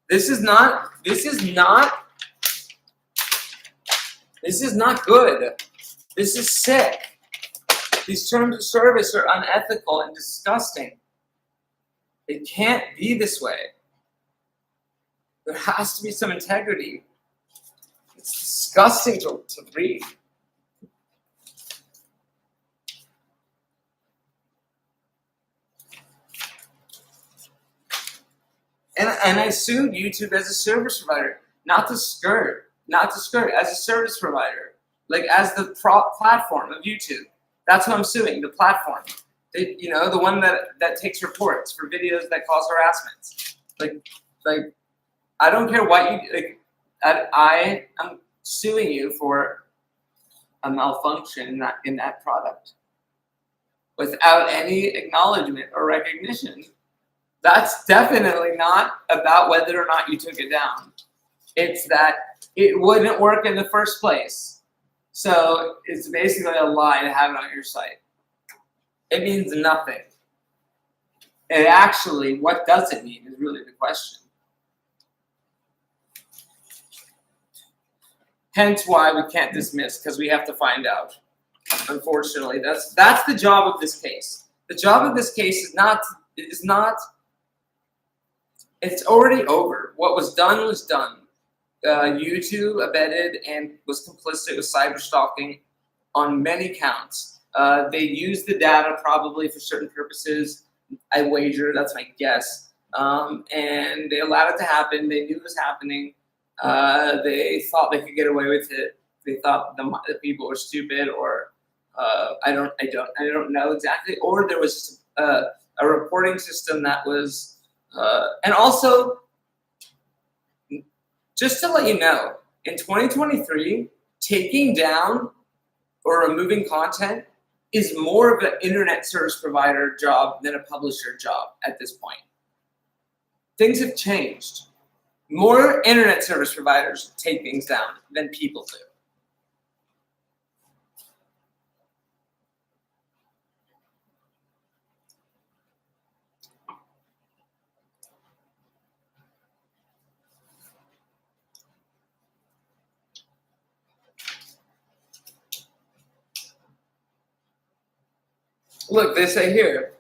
S1: This is not good. This is sick. These terms of service are unethical and disgusting. It can't be this way. There has to be some integrity. It's disgusting to read. And I sued YouTube as a service provider, not to skirt, as a service provider, like as the platform of YouTube. That's what I'm suing, the platform. The one that takes reports for videos that cause harassment. Like I don't care what you like. I am suing you for a malfunction in that product without any acknowledgement or recognition. That's definitely not about whether or not you took it down. It's that it wouldn't work in the first place. So it's basically a lie to have it on your site. It means nothing. And actually, what does it mean is really the question. Hence why we can't dismiss, because we have to find out. Unfortunately, that's the job of this case. The job of this case is not. It's already over. What was done was done. YouTube abetted and was complicit with cyber stalking on many counts. They used the data probably for certain purposes. I wager, that's my guess. And they allowed it to happen. They knew it was happening. They thought they could get away with it they thought the people were stupid, or I don't know exactly, or there was just a reporting system that was, and also just to let you know, in 2023, taking down or removing content is more of an internet service provider job than a publisher job at this point. Things have changed. More internet service providers take things down than people do. Look, they say here,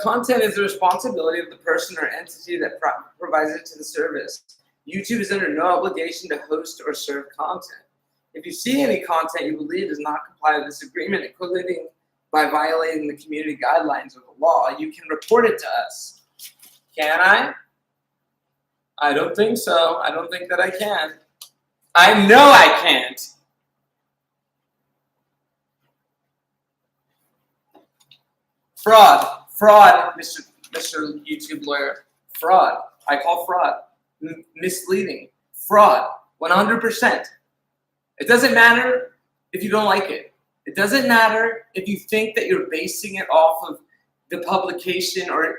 S1: content is the responsibility of the person or entity that provides it to the service. YouTube is under no obligation to host or serve content. If you see any content you believe does not comply with this agreement, including by violating the community guidelines or the law, you can report it to us. Can I? I don't think so. I don't think that I can. I know I can't. Fraud, Mr. YouTube lawyer. Fraud. I call fraud. Misleading. Fraud. 100%. It doesn't matter if you don't like it. It doesn't matter if you think that you're basing it off of the publication or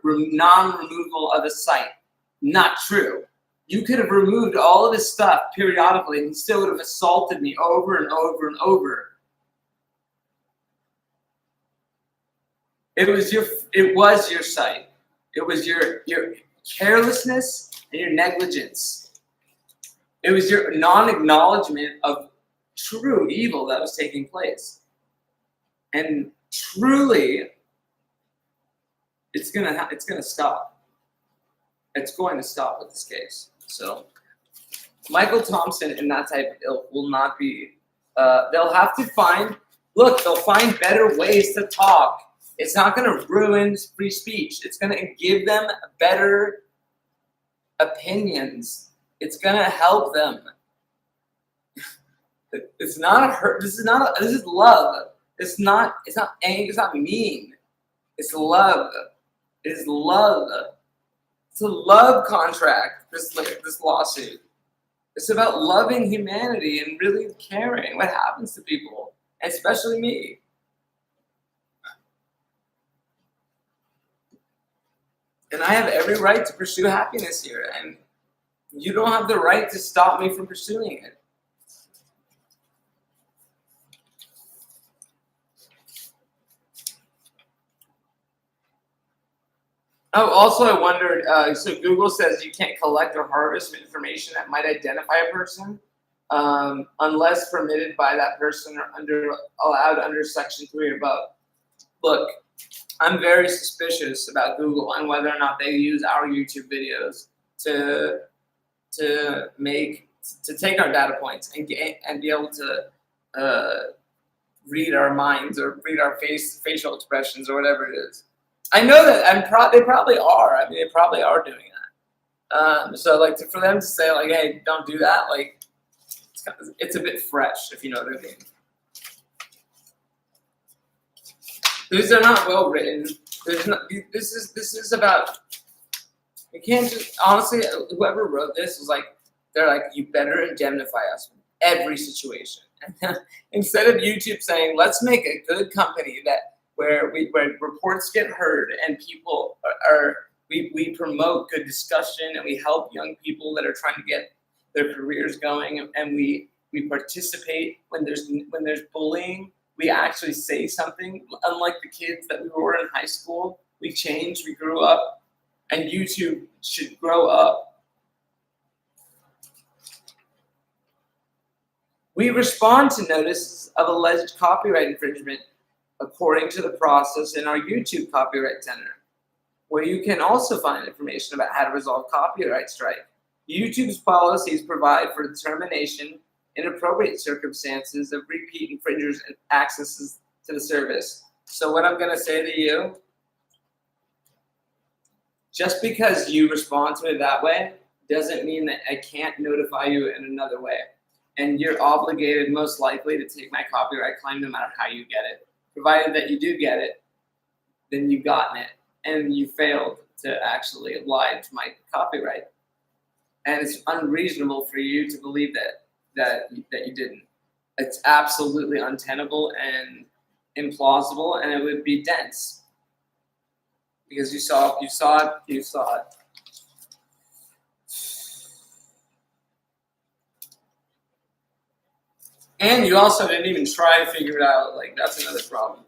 S1: non-removal of a site. Not true. You could have removed all of this stuff periodically and he still would have assaulted me over and over and over. It was your site. It was your carelessness and your negligence. It was your non-acknowledgement of true evil that was taking place. And truly, it's gonna stop. It's going to stop with this case. So Michael Thompson and that type of ilk will not be, they'll have to they'll find better ways to talk. It's not going to ruin free speech. It's going to give them better opinions. It's going to help them. It's not hurt. This is love. It's not anger. It's not mean. It's love. It is love. It's a love contract, this lawsuit. It's about loving humanity and really caring what happens to people, especially me. And I have every right to pursue happiness here, and you don't have the right to stop me from pursuing it. Oh, also I wondered, so Google says you can't collect or harvest information that might identify a person unless permitted by that person or allowed under Section 3 or above. Look, I'm very suspicious about Google and whether or not they use our YouTube videos to take our data points and be able to read our minds or read our facial expressions or whatever it is. I know that they probably are. I mean, they probably are doing that. So like for them to say like, hey, don't do that, like it's a bit fresh, if you know what I mean. These are not well written. This is about. You can't just honestly. Whoever wrote this was like, they're like, you better indemnify us in every situation. Instead of YouTube saying, let's make a good company where reports get heard and people we promote good discussion and we help young people that are trying to get their careers going, and we participate when there's bullying. We actually say something. Unlike the kids that we were in high school, we changed, we grew up, and YouTube should grow up. We respond to notices of alleged copyright infringement according to the process in our YouTube Copyright Center, where you can also find information about how to resolve copyright strike. YouTube's policies provide for determination in appropriate circumstances of repeat infringers and accesses to the service. So what I'm going to say to you, just because you respond to it that way doesn't mean that I can't notify you in another way. and you're obligated most likely to take my copyright claim no matter how you get it. Provided that you do get it, then you've gotten it, and you failed to actually lie to my copyright. And it's unreasonable for you to believe that you didn't. It's absolutely untenable and implausible, and it would be dense because you saw it. And you also didn't even try to figure it out. Like, that's another problem.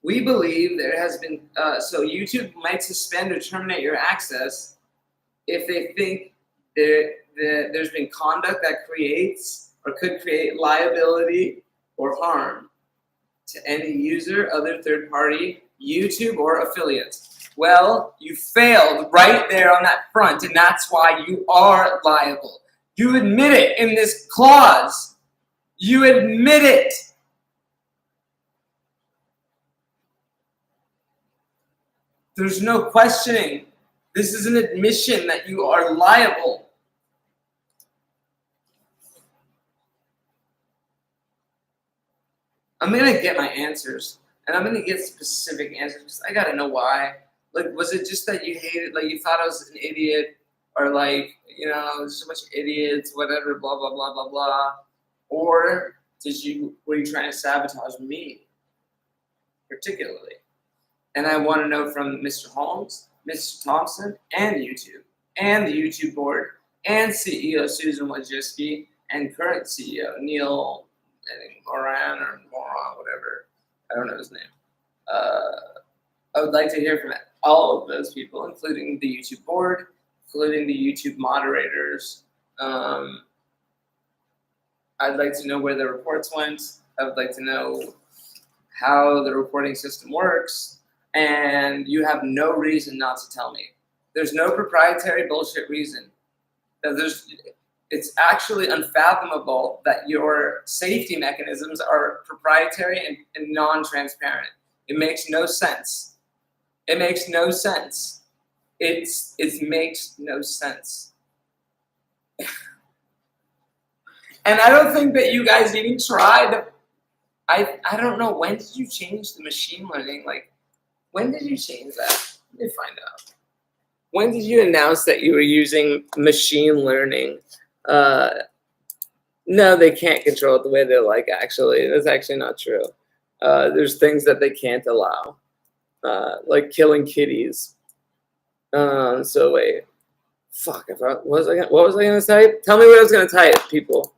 S1: We believe there has been, so YouTube might suspend or terminate your access if they think there's been conduct that creates or could create liability or harm to any user, other third party, YouTube, or affiliates. Well, you failed right there on that front, and that's why you are liable. You admit it in this clause. You admit it. There's no questioning. This is an admission that you are liable. I'm going to get my answers, and I'm going to get specific answers because I got to know why. Like, was it just that you hated, like, you thought I was an idiot, or like, you know, there's so much idiots, whatever, blah, blah, blah, blah, blah. Or were you trying to sabotage me, particularly? And I want to know from Mr. Holmes, Mr. Thompson, and YouTube, and the YouTube board, and CEO Susan Wojcicki, and current CEO Neil Moran, whatever. I don't know his name. I would like to hear from all of those people, including the YouTube board, including the YouTube moderators. I'd like to know where the reports went. I would like to know how the reporting system works. And you have no reason not to tell me. There's no proprietary bullshit reason. It's actually unfathomable that your safety mechanisms are proprietary and non-transparent. It makes no sense. It makes no sense. It makes no sense. And I don't think that you guys even tried. I don't know, when did you change the machine learning? Like, when did you change that? Let me find out. When did you announce that you were using machine learning? No, they can't control it the way they like, actually. That's actually not true. There's things that they can't allow, like killing kitties. So wait. Fuck, what was I going to type? Tell me what I was going to type, people.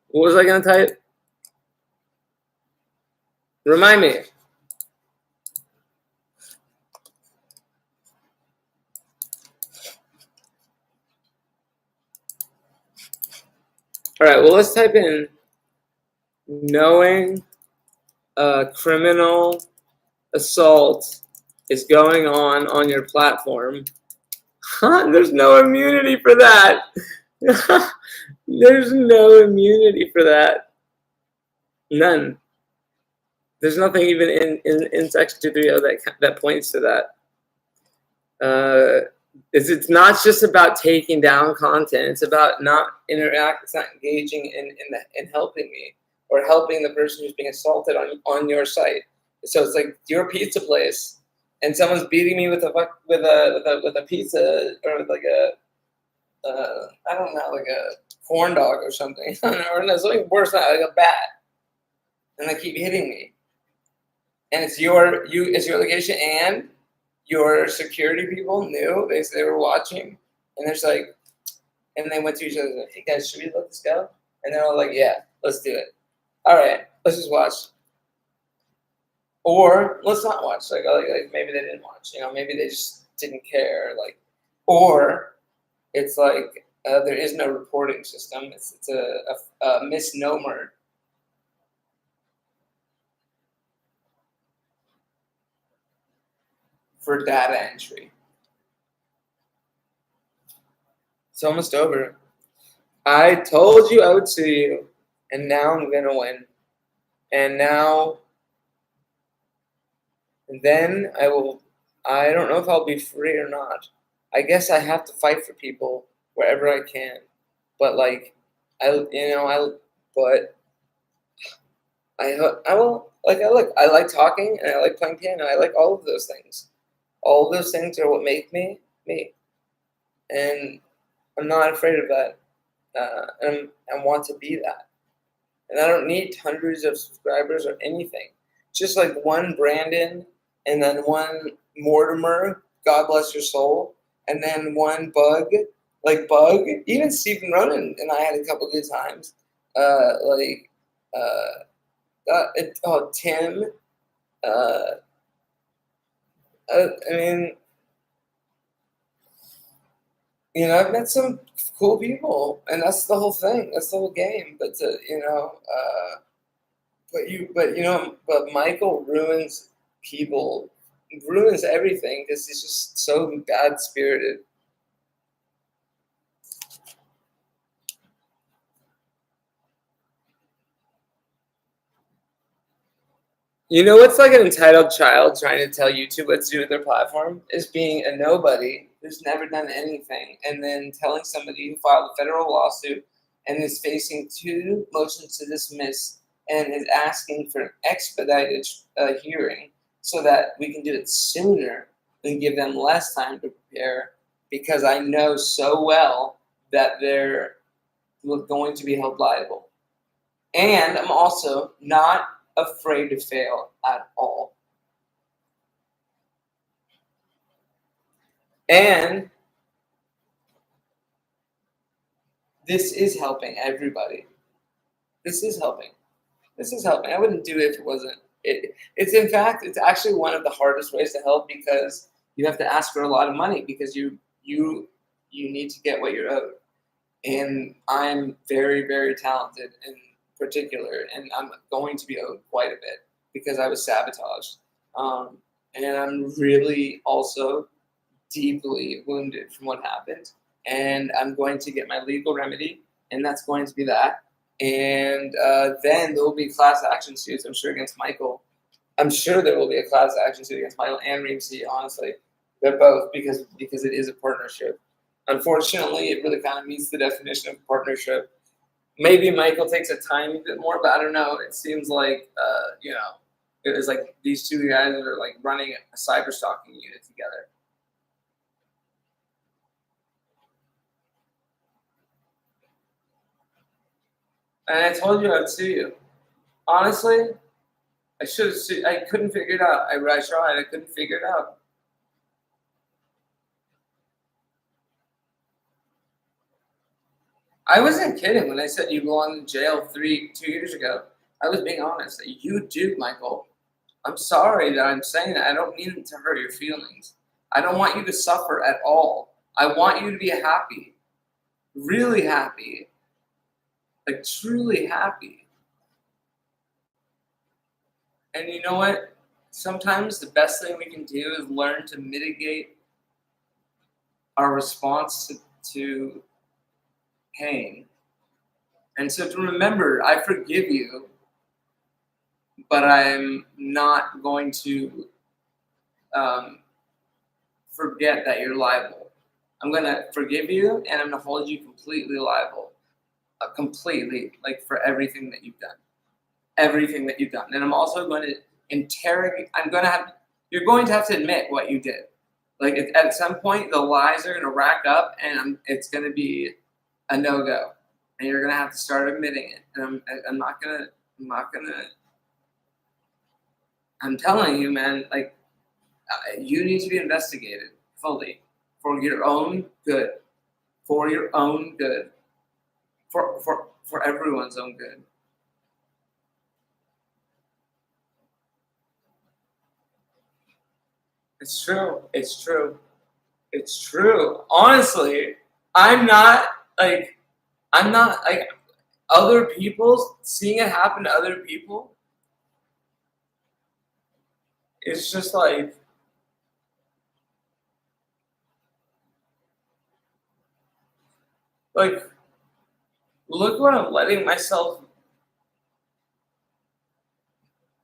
S1: What was I going to type? Remind me. All right, well, let's type in knowing a criminal assault is going on your platform. There's no immunity for that. There's no immunity for that. None. There's nothing even in Section 230 that points to that. It's not just about taking down content. It's about not It's not engaging in helping me or helping the person who's being assaulted on your site. So it's like your pizza place, and someone's beating me with a pizza, or with like a I don't know, like a corn dog or something, or something worse than that, like a bat, and they keep hitting me. And it's your location, and your security people knew. They were watching, and there's like, and they went to each other like, "Hey guys, should we let this go?" And they're all like, "Yeah, let's do it. All right, let's just watch." Or let's not watch. Like maybe they didn't watch. You know, maybe they just didn't care. Like, or it's like there is no reporting system. It's a misnomer. For data entry. It's almost over. I told you I would see you, and now I'm gonna win. And now, and then I don't know if I'll be free or not. I guess I have to fight for people wherever I can. But like, but I will like I like talking and I like playing piano. I like all of those things. All of those things are what make me me, and I'm not afraid of that. And I want to be that. And I don't need hundreds of subscribers or anything. Just like one Brandon, and then one Mortimer, God bless your soul, and then one Bug. Even Stephen Ronan and I had a couple good times. Like, Tim. Uh, I mean, I've met some cool people, and that's the whole thing. That's the whole game. But but Michael people, ruins everything because he's just so bad spirited. You know what's like an entitled child trying to tell YouTube what to do with their platform is being a nobody who's never done anything, and then telling somebody who filed a federal lawsuit and is facing 2 motions to dismiss and is asking for an expedited hearing so that we can do it sooner and give them less time to prepare, because I know so well that they're going to be held liable. And I'm also not afraid to fail at all. And this is helping everybody. This is helping. This is helping. I wouldn't do it if it wasn't. It's actually one of the hardest ways to help, because you have to ask for a lot of money because you need to get what you're owed. And I'm very, very talented in particular, and I'm going to be owed quite a bit because I was sabotaged. And I'm really also deeply wounded from what happened. And I'm going to get my legal remedy, and that's going to be that. And then there will be class action suits, I'm sure, against Michael. I'm sure there will be a class action suit against Michael and Reemsy, honestly. They're both, because it is a partnership. Unfortunately, it really kind of meets the definition of partnership. Maybe Michael takes a tiny bit more, but I don't know. It seems like, it was like these 2 guys that are like running a cyber stalking unit together. And I told you I'd sue you. Honestly, I should have sued. I couldn't figure it out. I tried. I couldn't figure it out. I wasn't kidding when I said you belong in jail 2 years ago. I was being honest. You do, Michael. I'm sorry that I'm saying that. I don't mean it to hurt your feelings. I don't want you to suffer at all. I want you to be happy. Really happy. Like, truly happy. And you know what? Sometimes the best thing we can do is learn to mitigate our response to pain. And so to remember, I forgive you, but I'm not going to forget that you're liable. I'm going to forgive you, and I'm going to hold you completely liable. Completely, like, for everything that you've done. Everything that you've done. And I'm also going to interrogate, you're going to have to admit what you did. Like, at some point, the lies are going to rack up, and it's going to be a no-go. And you're going to have to start admitting it. And I'm telling you, man, like, you need to be investigated fully for your own good. For your own good. For everyone's own good. It's true. It's true. It's true. Honestly, I'm not like other people, seeing it happen to other people. It's just like look what I'm letting myself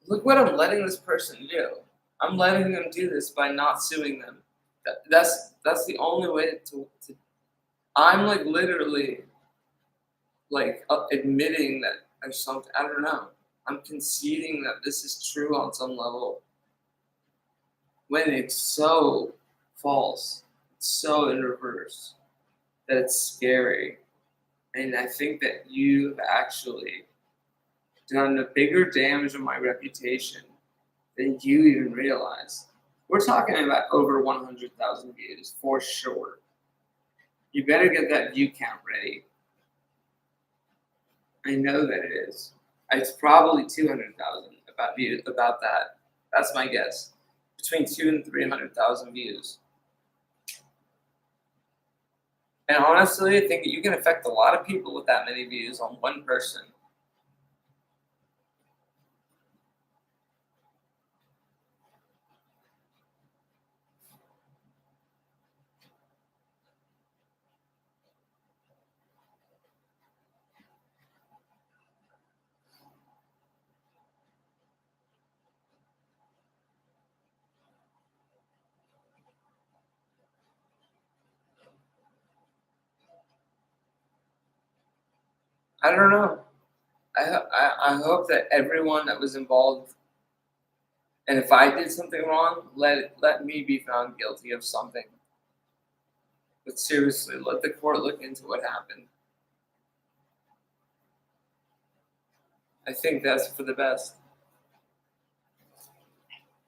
S1: look what I'm letting this person do. I'm letting them do this by not suing them. That's the only way to I'm like literally like admitting that there's something. I don't know. I'm conceding that this is true on some level when it's so false, it's so in reverse that it's scary. And I think that you've actually done a bigger damage to my reputation than you even realize. We're talking about over 100,000 views for sure. You better get that view count ready. I know that it is. It's probably 200,000 about that. That's my guess. Between 2 and 300,000 views. And honestly, I think you can affect a lot of people with that many views on one person. I don't know. I hope that everyone that was involved, and if I did something wrong, let me be found guilty of something. But seriously, let the court look into what happened. I think that's for the best.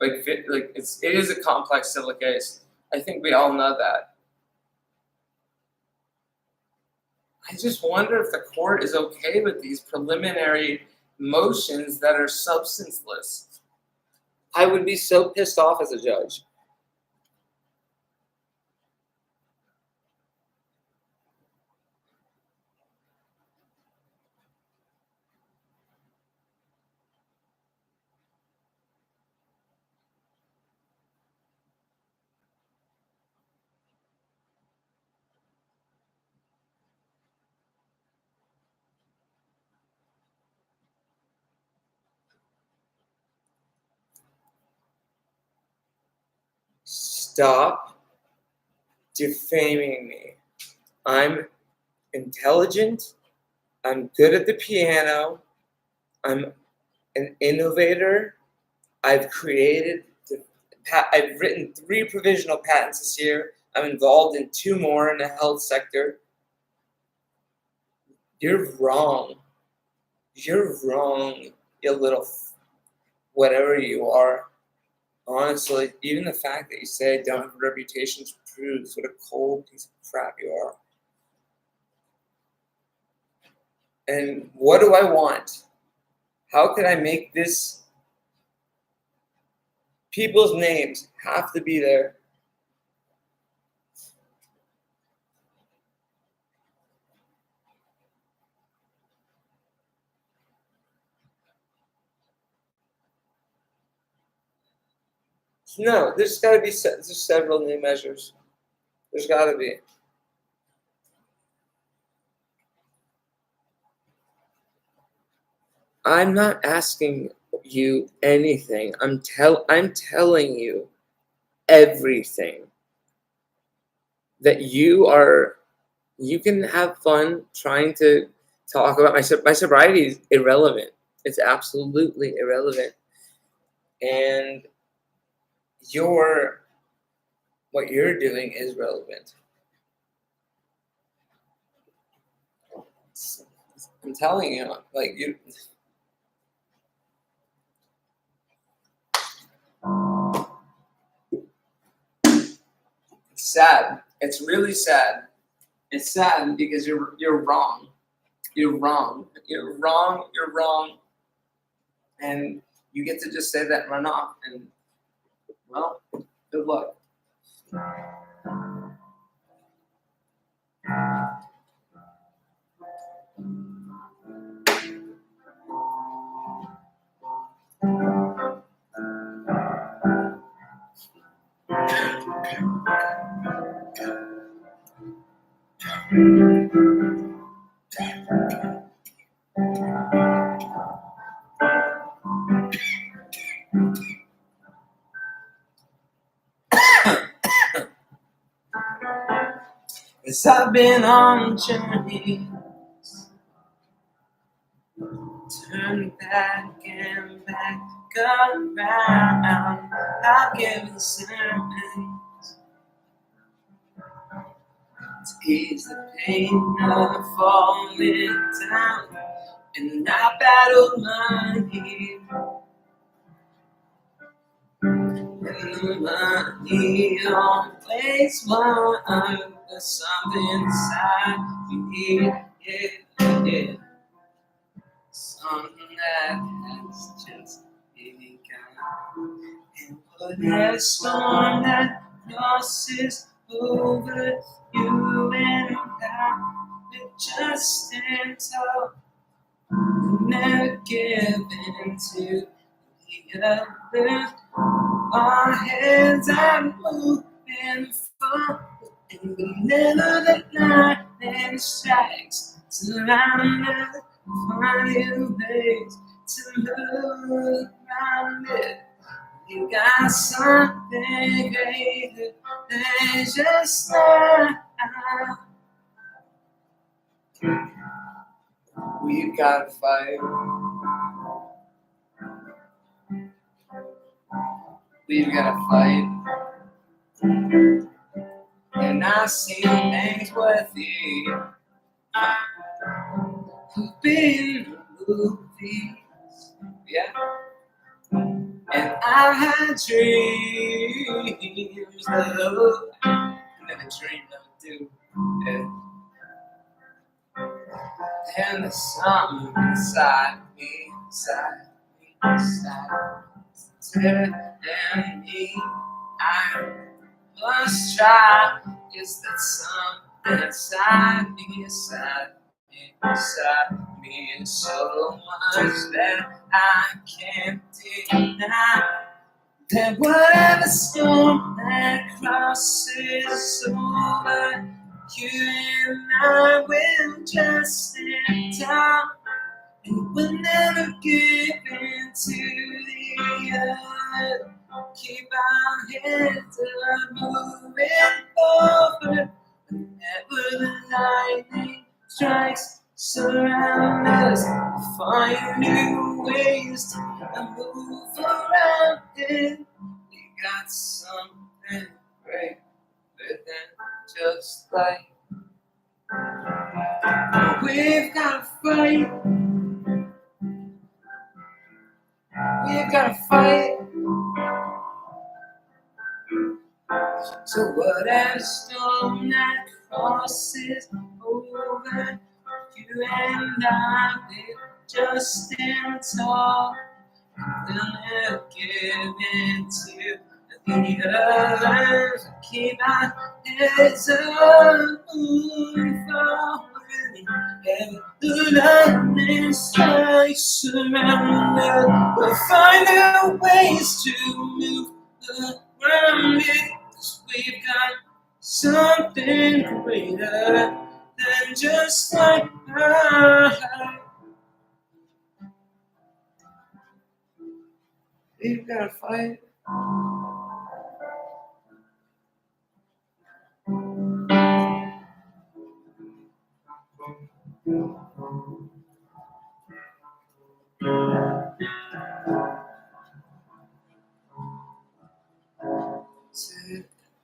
S1: Like it is a complex civil case. I think we all know that. I just wonder if the court is okay with these preliminary motions that are substanceless. I would be so pissed off as a judge. Stop defaming me. I'm intelligent. I'm good at the piano. I'm an innovator. I've written 3 provisional patents this year. I'm involved in 2 more in the health sector. You're wrong. You're wrong, you little whatever you are. Honestly, even the fact that you say I don't have a reputation proves what a cold piece of crap you are. And what do I want? How could I make this? People's names have to be there. No, there's got to be there's several new measures. There's got to be. I'm not asking you anything. I'm telling you everything. That you can have fun trying to talk about my sobriety is irrelevant. It's absolutely irrelevant. And what you're doing is relevant. I'm telling you, like you. It's sad. It's really sad. It's sad because you're wrong. You're wrong. You're wrong. You're wrong. And you get to just say that and run off. And well, good luck. Yes, I've been on journeys turn back and back around. I've given sermons to ease the pain of falling down, and I battled money, and the money always won. There's something inside me, yeah. Something that has just begun. And whatever storm that crosses over you and I, we're just stand tall and never give in to the other. Our hands are moving forward, and we never let lightning strikes surround us. Finding ways to move around it. You got something greater than just now. We gotta fight. We've gotta fight. And I see things worth it. Who've been in the movies, yeah. And I've had dreams, though. Never dream, never do. Yeah. And there's something inside me, telling me I must try. Is that something inside me, and so much that I can't deny? That whatever storm that crosses over, you and I will just stand tall, and we'll never give in to the other. Keep our heads up, moving forward. Whenever the lightning strikes, surround us. Find new ways to move around it. We got something greater than just like. We've got to fight. We've got to fight. So whatever storm that crosses over, you and I will just stand tall. We'll never give in to the others. Keep our heads up, moving forward. And the lightning strikes around us. We'll find our ways to move around it. 'Cause we've got something greater than just like us. We've got to fight.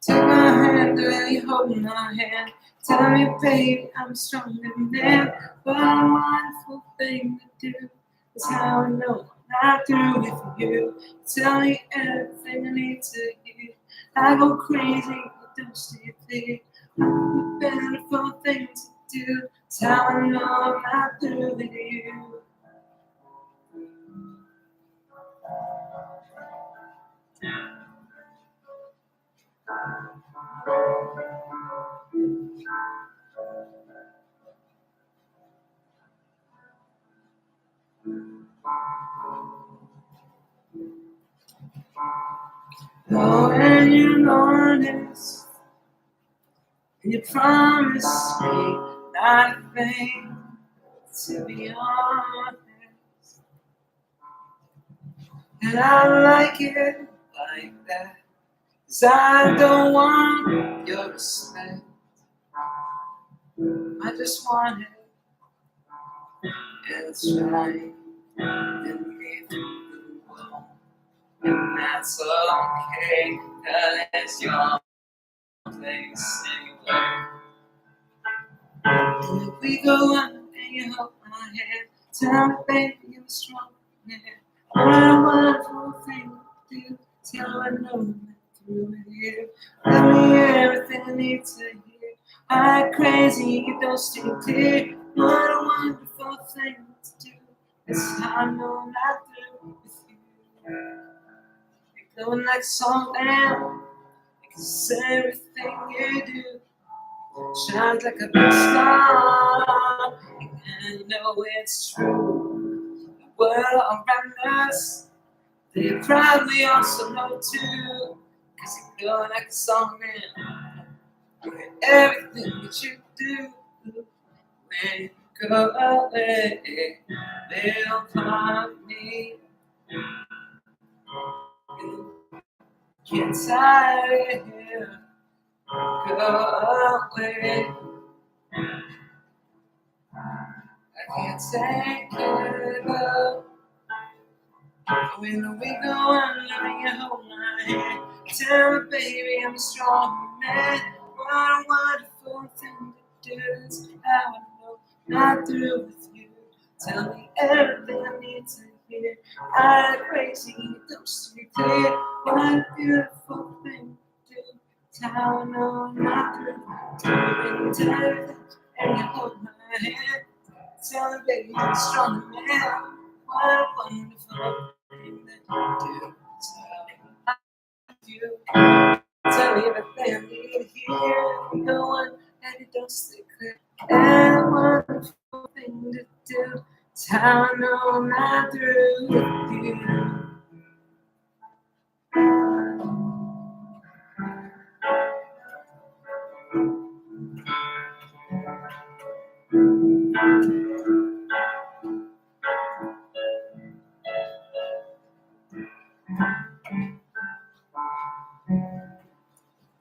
S1: Take my hand, girl, you hold my hand. Tell me, baby, I'm stronger than that. What a wonderful thing to do. That's how I know I'm not through with you. Tell me everything I need to hear. I go crazy, but don't stay there. I'm a beautiful thing to do. That's how I know I'm not through with you. Oh, and you're honest, and you promise me nothing, to be honest. And I like it like that, 'cause I don't want your respect, I just want it, and it's right. and leave you alone. And that's okay, 'cause it's your place anyway. And if we go on and you hold my hand, tell me, baby, you're a strong man. What a wonderful thing to do. Tell I know that through you. Tell me everything I need to hear. I'm crazy, you don't stay clear. What a wonderful thing to do. That's how I know I'm not through with you. You're glowing like a song band. Cause everything you do shines like a big star. And I know it's true. The world around us, they probably also know too. Cause you glow like a song man. With everything that you do. When you go away, they'll find me. Get tired here. Go away. I can't take it up. When we go on, let me hold my hand. Tell me, baby, I'm a strong man. What a wonderful thing to do. It's how I know not through with you. Tell me everything I need to hear. I'm crazy, don't see clear. What a beautiful thing to do. It's how I know I'm not through. Tell me everything, and you hold my hand. Tell me, baby, I'm a strong man. What a wonderful thing that you do. You tell me everything I need to hear. You go on and it don't stay clear. And wonderful thing to do. It's how I know I'm not through with you.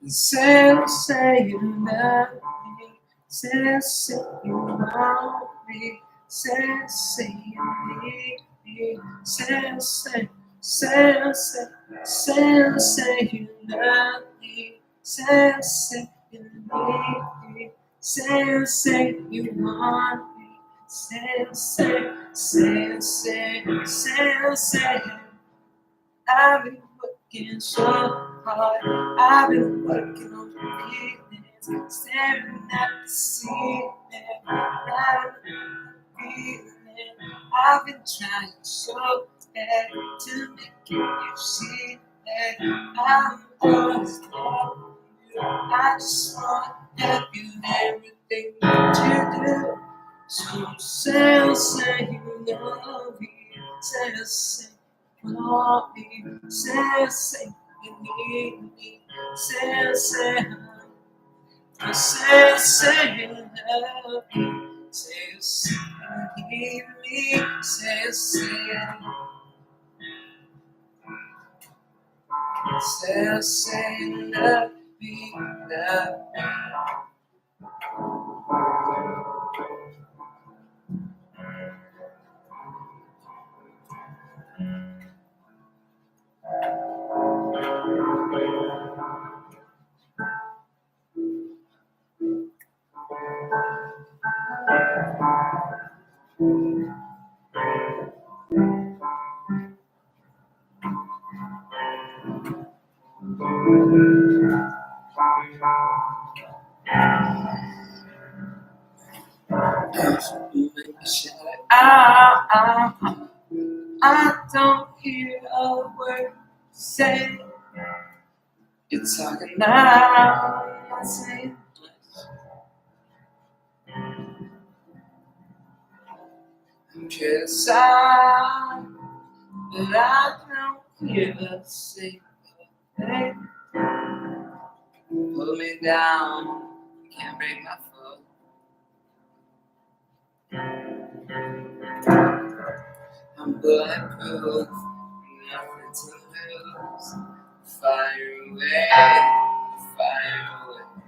S1: Say you love me. Say you want me. Say you need me. Say you love me. Say you need me. Say you want me. Say. I've been working so hard. I've been working on feelings, staring at the ceiling, not feeling. I've been trying so hard to make you see that I'm always there for you. I just want to help you in everything that you do. So say you love me, say want me, say you need me, say you love me, say you need me, say you love me, love me. I don't hear a word you say. You're talking now, I'm not saying much. I'm criticized, but I don't hear a single thing. Pull me down, you can't break my foot. I'm bulletproof, nothing to lose. Fire away, fire away.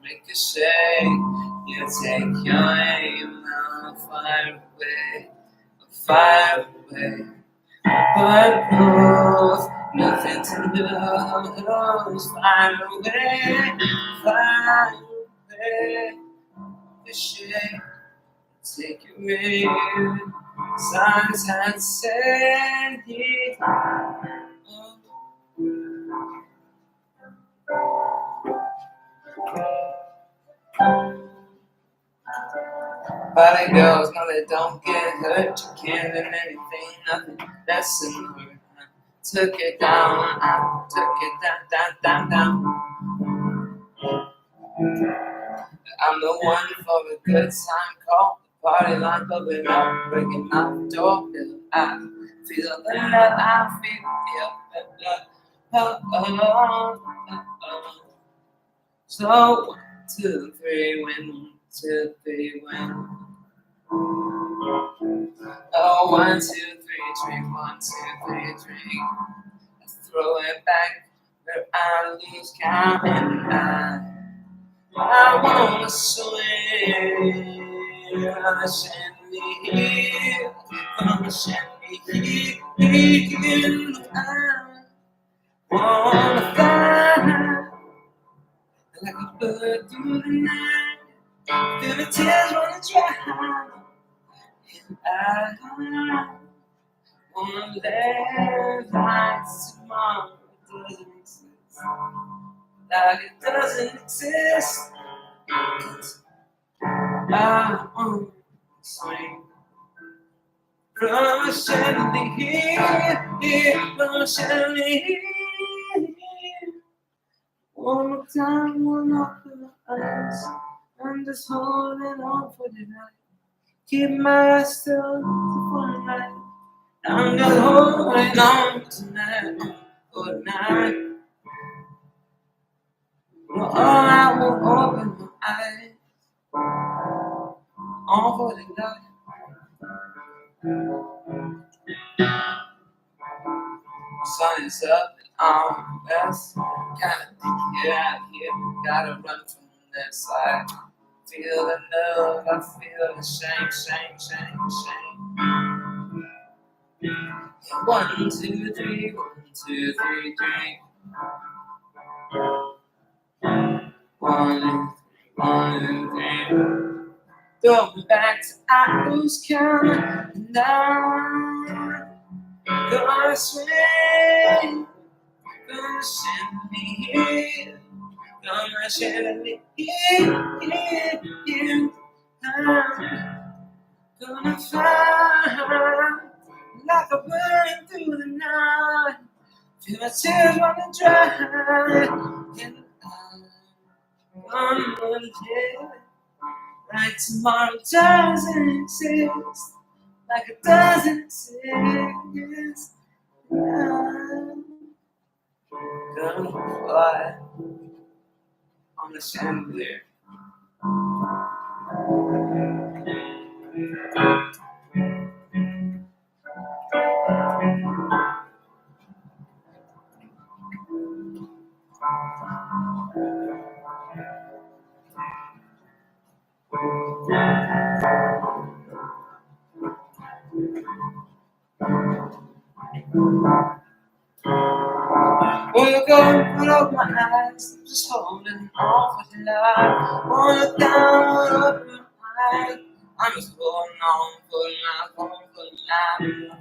S1: Make a shake, you take your aim, I'll fire away. fire away. But proof, nothing to lose. Fire away, fire away. The shade, take it with. Signs had said it. Body girls, no, they don't get hurt. You can't learn anything, nothing less than her. Took it down, I took it down. I'm the one for a good time call. The party line bubbling up, breaking my door. I feel the love, I feel the love. So 1, 2, 3, when 1, 2, 3, when. Oh, 1, 2, 3, drink, 1, 2, 3, drink. Let's throw it back where I lose count and I wanna swim on the chandelier, on the chandelier. I wanna fly like a bird through the night, through the tears wanna dry. And I wanna live like tomorrow doesn't exist, like it doesn't exist. I wanna swing from a chandelier, from a chandelier. One more time, one open my eyes. I'm just holding on for the night. Keep my eyes still for the night. I'm just holding on tonight, for the night. Well, I will open my eyes, on for the night. Sun is up and I'm best. Gotta get out of here, gotta run from this side. Feel the love, I feel the shame. 1, 2, 3, 1, 2, 3, 3. 1, 2, 3. Going back to I lose count, and I'm gonna swing, gonna chandelier, gonna chandelier. I'm gonna fly like a bird through the night. Feel my tears wanna dry, and I'm gonna live like tomorrow doesn't exist, like it doesn't exist. I'm gonna fly on the chandelier. Wanna go and open my eyes, I'm just holding on for the light. Wanna look down, wanna open my eyes, I'm just holding on for the light, on for the light.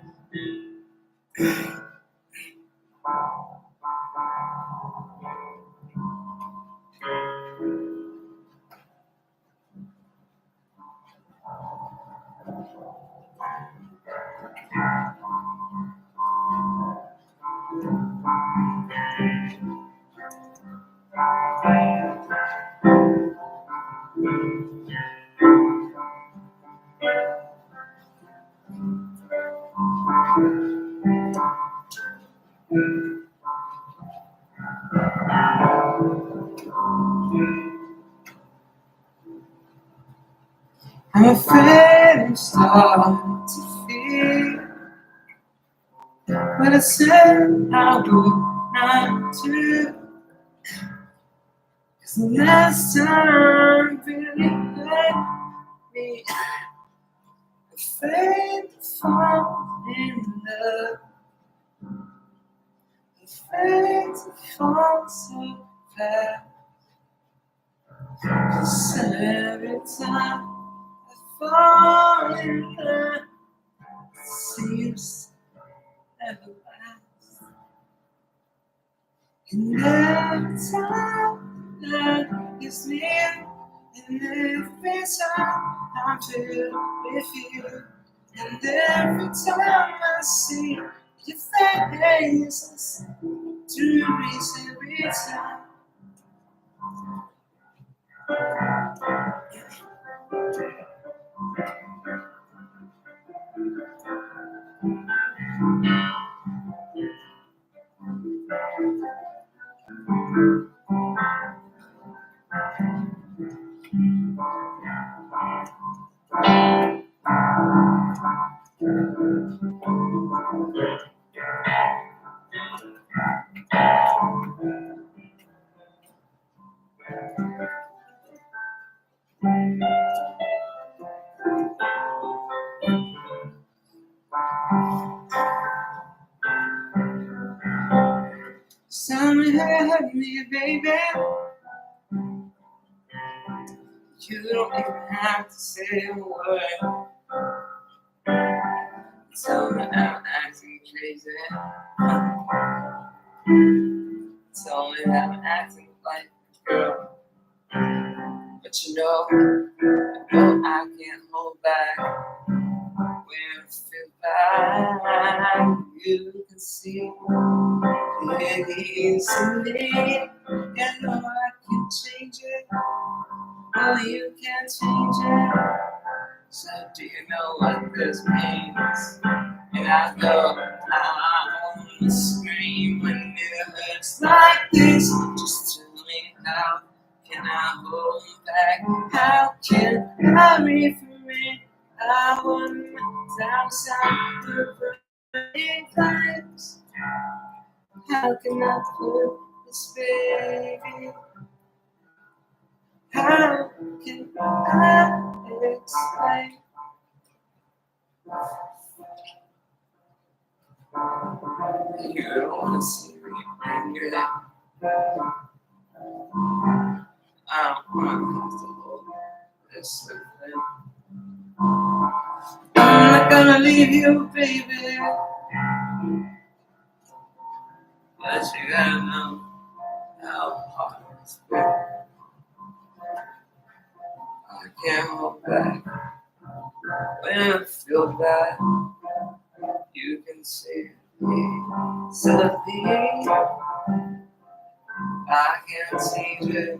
S1: I'm afraid I'm starting to feel what I said I would not do. 'Cause the last time really hurt me, I afraid to fall in love, afraid to fall so fast. 'Cause every time I fall in love, it seems never last. And every time love is near, and every time I'm filled with you, and every time I see your faces, to reach every time. Tell me hurt me, baby. You don't even have to say a word. Tell me I'm acting crazy. Tell me that I'm acting like a girl. But you know I can't hold back. When I feel bad, you can see it easily. And no, I can change it. No, you can't change it. So do you know what this means? And I go, I wanna scream when it hurts like this. Just tell me how can I hold back? How can I read from it? I want outside the burning flames. How can I put this baby? How can I explain? You don't want to see me angry. I don't want to hold this thing. I'm not gonna leave you, baby. But you gotta know how hard it's been. I can't hold back. When I feel bad, you can see me. Suddenly, I can't change it.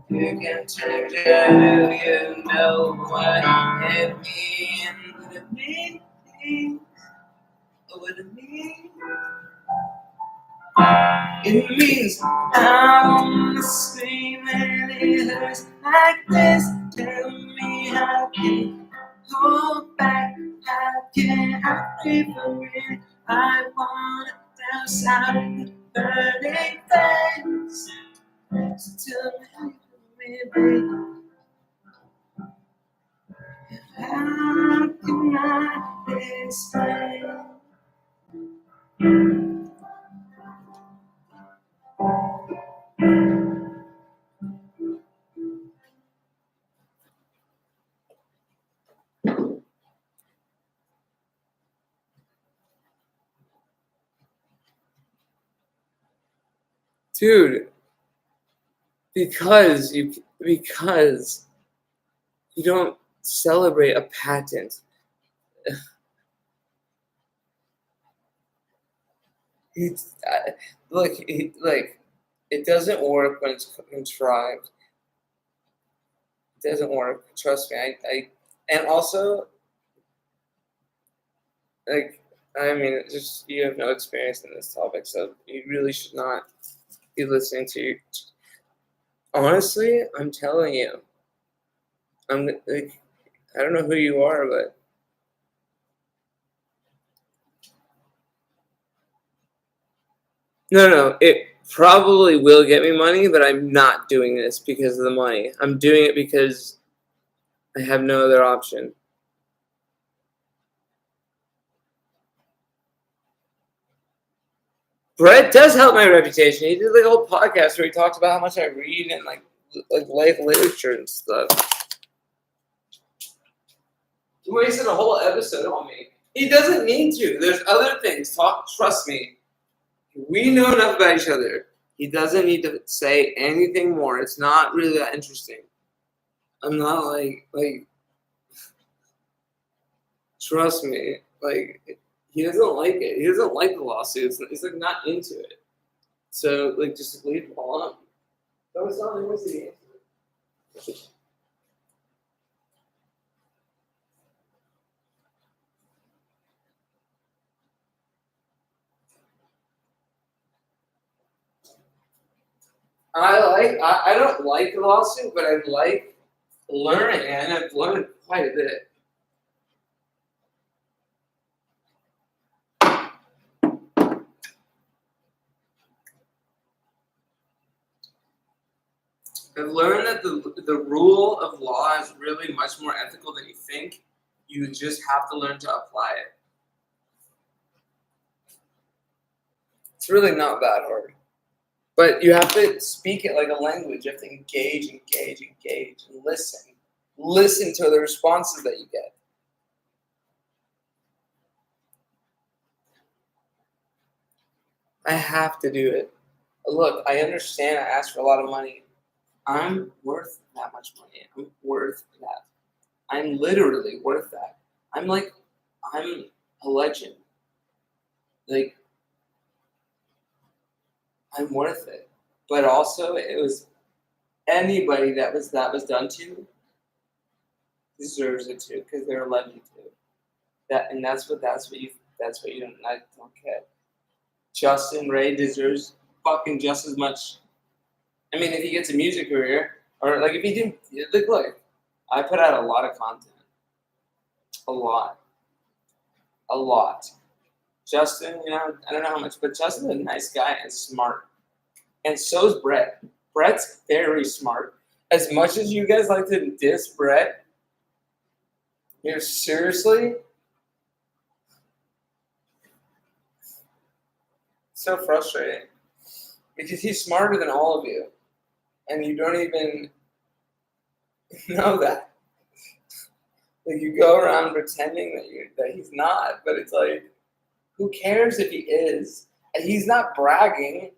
S1: You can change it. Do you know what it means? What it means? What it means? It means I'm screaming, it hurts like this. Tell me how can I hold back? How can I breathe for it? I want it outside the burning flames. So tell me, baby, how can I explain? Dude, because you don't celebrate a patent. It's look, like it doesn't work when it's contrived. It doesn't work. Trust me. And also like I mean, just you have no experience in this topic, so you really should not be listening to. Honestly, I'm telling you, I'm like I don't know who you are, but no, it probably will get me money, but I'm not doing this because of the money. I'm doing it because I have no other option. Brett does help my reputation. He did like a whole podcast where he talks about how much I read and like life literature and stuff. He wasted a whole episode on me. He doesn't need to. There's other things. Trust me. We know enough about each other. He doesn't need to say anything more. It's not really that interesting. I'm not like trust me. Like he doesn't like it. He doesn't like the lawsuits. He's like not into it. So like just leave him alone. No, it's not. What's the answer? I don't like the lawsuit, but I like learning, and I've learned quite a bit. I've learned that the rule of law is really much more ethical than you think. You just have to learn to apply it. It's really not that hard. But you have to speak it like a language. You have to engage, and listen. Listen to the responses that you get. I have to do it. Look, I understand I asked for a lot of money. I'm worth that much money. I'm worth that. I'm literally worth that. I'm a legend. Like, I'm worth it. But also, it was anybody that was done to deserves it too, because they're a legend too. That's what you don't get. Justin Ray deserves fucking just as much. I mean, if he gets a music career, or like if he didn't, look, I put out a lot of content, a lot. Justin, I don't know how much, but Justin's a nice guy and smart, and so's Brett. Brett's very smart. As much as you guys like to diss Brett, seriously, so frustrating because he's smarter than all of you, and you don't even know that. Like you go around pretending that he's not, but it's like, who cares if he is? And he's not bragging.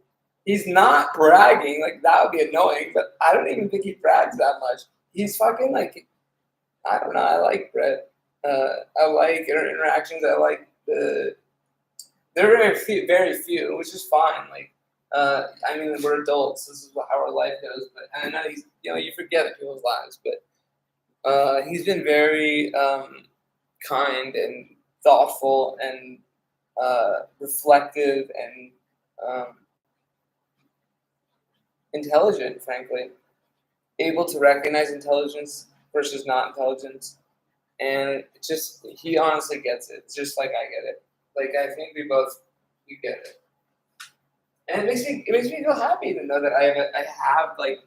S1: He's not bragging. Like that would be annoying, but I don't even think he brags that much. He's fucking like, I don't know. I like Brett. I like interactions. I like there are very few, which is fine. Like, I mean, we're adults. This is how our life goes. But I know you forget people's lives, but he's been very kind and thoughtful and reflective and intelligent, frankly. Able to recognize intelligence versus not intelligence. And he honestly gets it, just like I get it. Like, I think we get it. And it makes me feel happy to know that I have like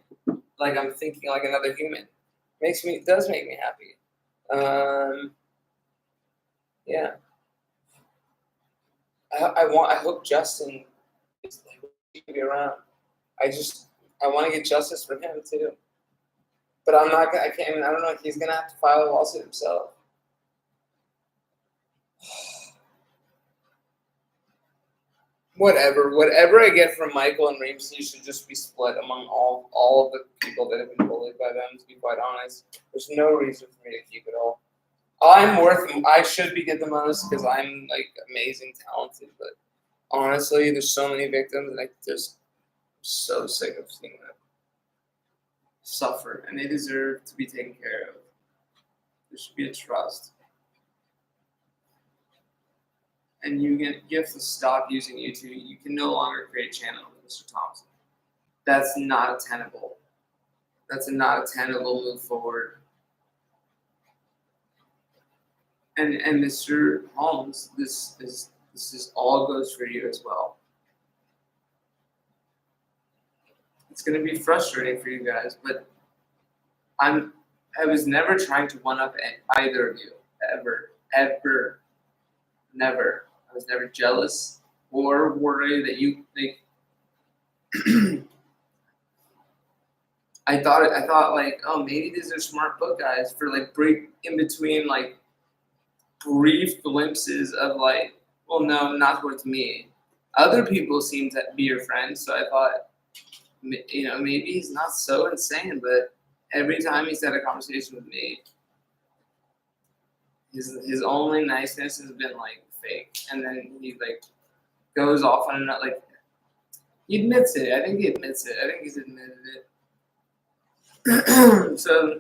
S1: I'm thinking like another human. It does make me happy. Yeah. I hope Justin is like to be around. I want to get justice for him too. But I'm not gonna. I can't. I don't know. He's gonna have to file a lawsuit himself. Whatever I get from Michael and Ramsey should just be split among all of the people that have been bullied by them. To be quite honest, there's no reason for me to keep it all. I should be get the most because I'm like amazing, talented. But honestly, there's so many victims, and I'm so sick of seeing them suffer, and they deserve to be taken care of. There should be a trust. And you have to stop using YouTube. You can no longer create a channel with Mr. Thompson. That's not tenable. That's not a tenable move forward. And Mr. Holmes, this is all goes for you as well. It's going to be frustrating for you guys, but I was never trying to one up either of you ever. Never. I was never jealous. or worry that you like. I thought like, oh, maybe these are smart book guys for like break in between like brief glimpses of like, well, no, not towards me. Other people seem to be your friends, so I thought, maybe he's not so insane. But every time he's had a conversation with me, his only niceness has been like fake, and then he like goes off on another like he admits it. I think he admits it. I think he's admitted it. So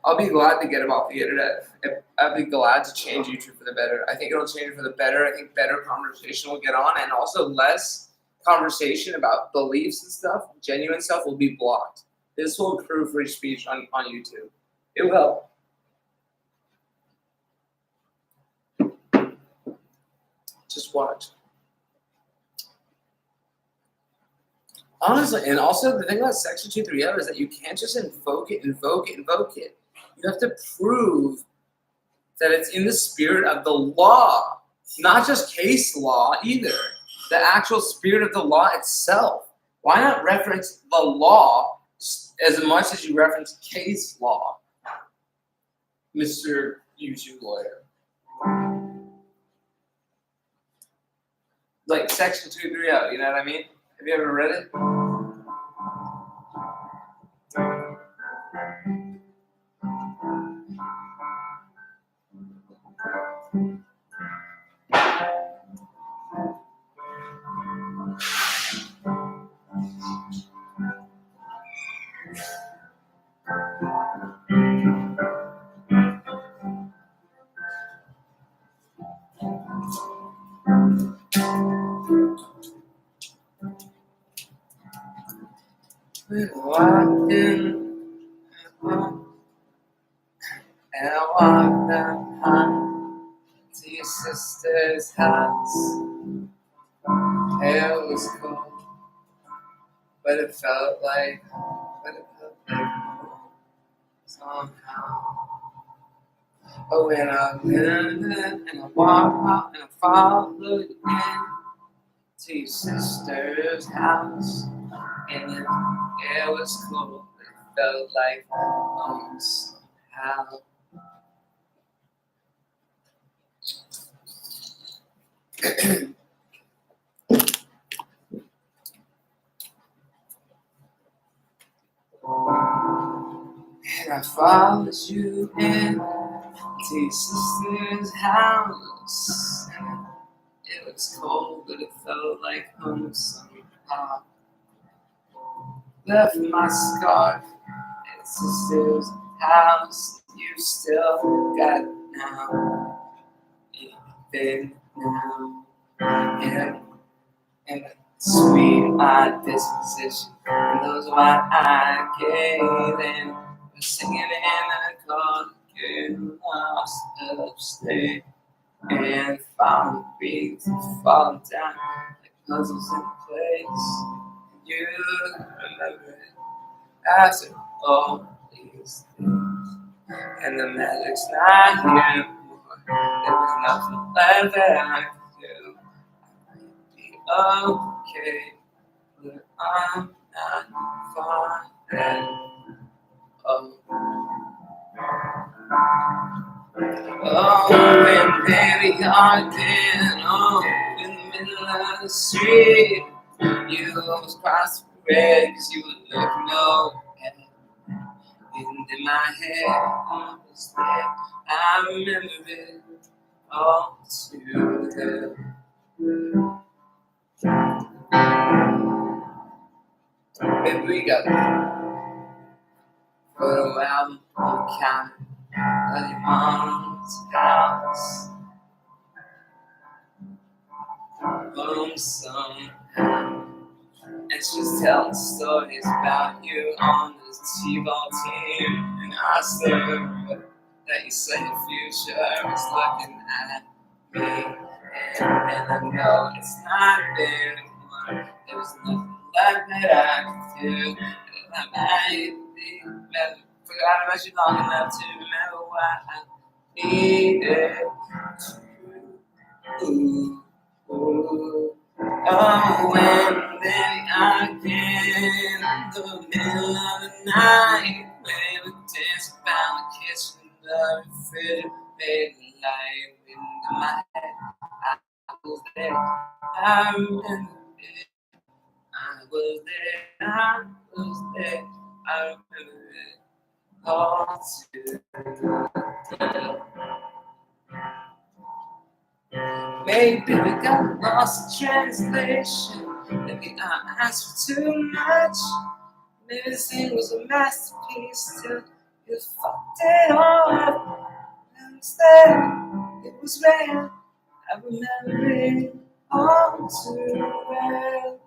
S1: I'll be glad to get him off the internet. I'll be glad to change YouTube for the better. I think it'll change it for the better. I think better conversation will get on, and also less conversation about beliefs and stuff, genuine stuff, will be blocked. This will improve free speech on YouTube. It will. Just watch. Honestly, and also the thing about Section 230 is that you can't just invoke it. You have to prove that it's in the spirit of the law, not just case law either. The actual spirit of the law itself. Why not reference the law as much as you reference case law, Mr. YouTube lawyer? Like Section 230, you know what I mean? Have you ever read it? We walked in, and I walked down to your sister's house. It was cold, but it felt like home somehow. Oh, when I went and I walked out and I followed in to your sister's house, and it was cold, but it felt like home somehow. And I followed you in to your sister's house. And it was cold, but it felt like home somehow. Left my scarf at sister's house. You still got it now. Even now. And sweet my disposition. And those why I gave in. We're singing in a car, getting lost upstate. And found beats falling down like puzzles in place. You remember it after all these things. And the magic's not here anymore. There was nothing left that I could do. I might be okay, but I'm not fine. Oh, and baby, I did. Oh, in the middle of the street, you almost crossed the red 'cause you were looking okay. And in my head, I was there. I remember it all too well. Maybe we got photo album on the counter of your mom's house. Home somehow. And she's telling stories about you on the T-ball team. And I said that you said your future was looking at me. And I know it's not there anymore. There was nothing left that I could do. And I might Forgot about you long enough to remember why I needed you. Oh, when then again, in the middle of the night, when we dance around the kitchen, the refrigerator light into my head. I was there, I remember it. I was there, I was there, I remember it all too. Maybe we got lost in translation. Maybe I asked for too much. Maybe this thing was a masterpiece till you fucked it all up. And instead, it was real. I remember it all too well.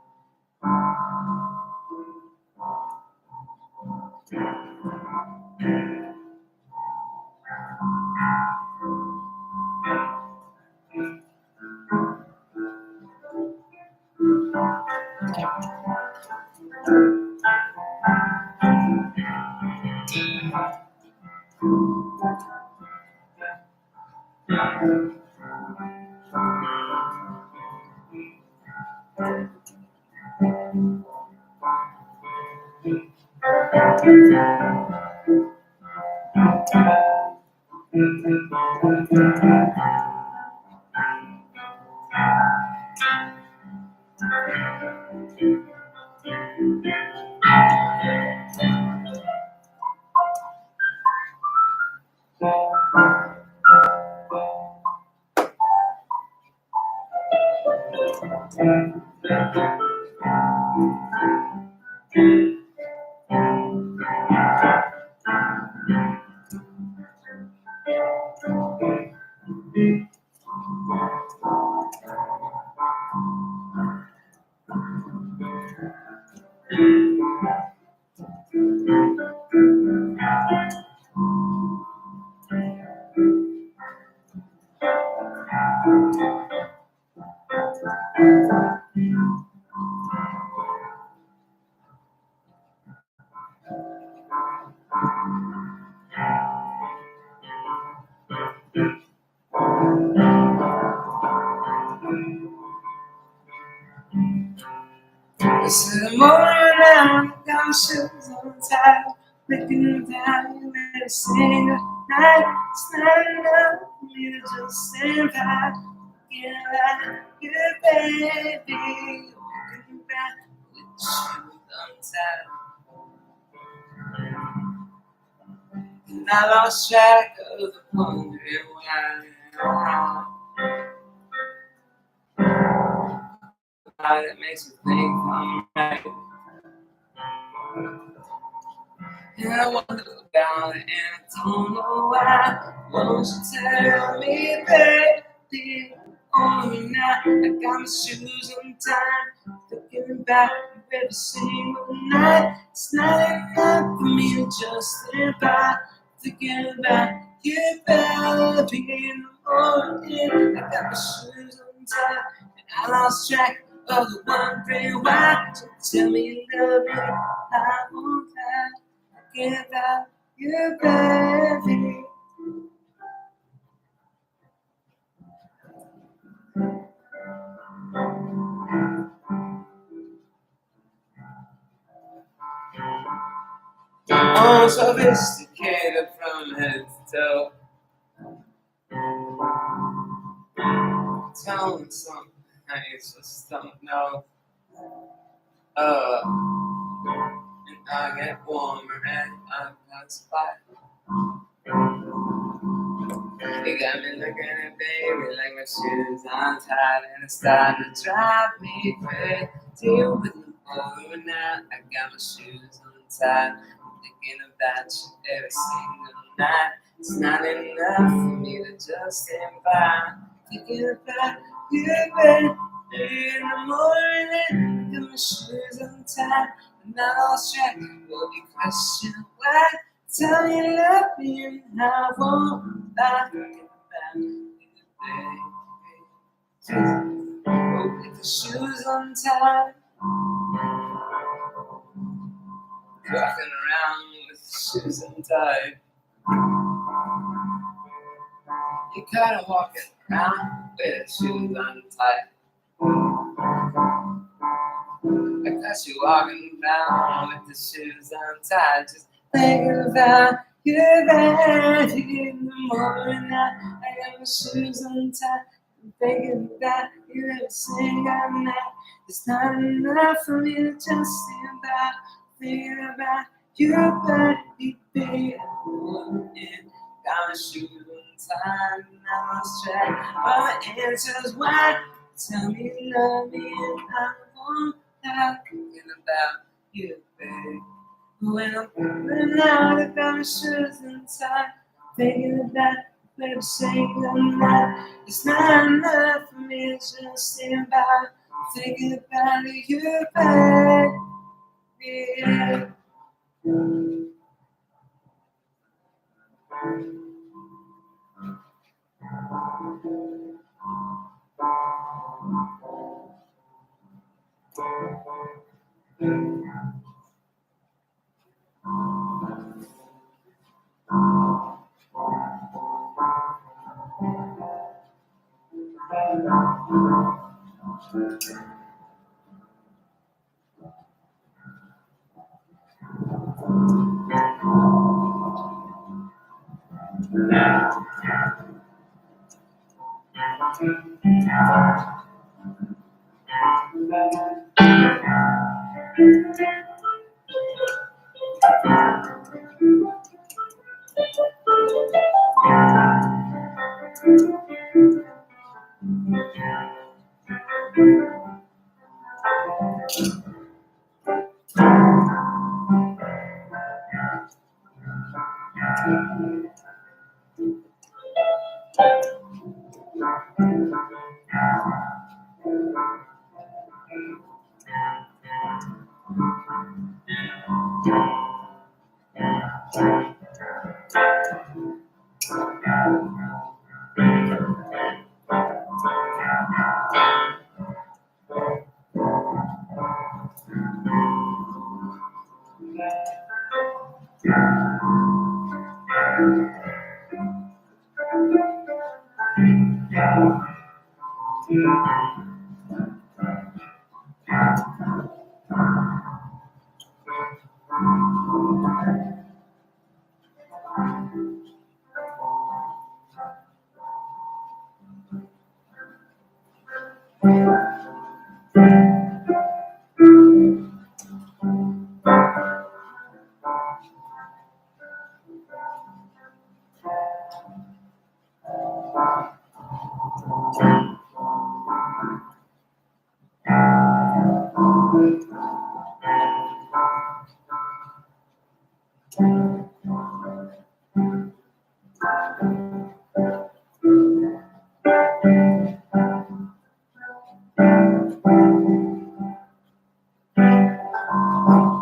S1: This is the morning now, got my shoes on tight, looking down, you made a single night. It's not enough for me to just stand by, looking like you, baby. Walking back with shoes untied, and I lost track of the wondering why that makes me think I'm right. And I wonder about it, and I don't know why. Won't you tell me, baby? Only now I got my shoes untied, thinking about you every single night. It's not enough for me to just stand by, thinking about you, baby. In the morning, I got my shoes untied, and I lost track of the wondering why. So tell me you love me, I won't lie. About you, baby. I'm sophisticated from head to toe. Tell me something I just don't know. And I get warmer and I'm not spot. You got me looking at baby like my shoes untied, and it's starting to drive me crazy. With the over now, I got my shoes untied. I'm thinking about you every single night. It's not enough for me to just stand by, thinking about you, baby. In the morning, I got my shoes untied, and I lost track of your question why. Tell me you love me and I won't lie. About you, baby. Oh, with the shoes untied, walking around with shoes untied. You kinda walking around with shoes untied. I got you walking down with the shoes untied, just thinking about you there in the morning. I got my shoes untied, I'm thinking about you every single night. It's not enough for me to just think about, thinking about you, baby. Got my shoes untied, and I lost track. All the answers why. Tell me you love me, and I won't. Thinking about you, babe. When I'm running out, I got my shoes untied. Thinking about baby, saying I'm not. It's not enough for me to just think about. Thinking about you, baby.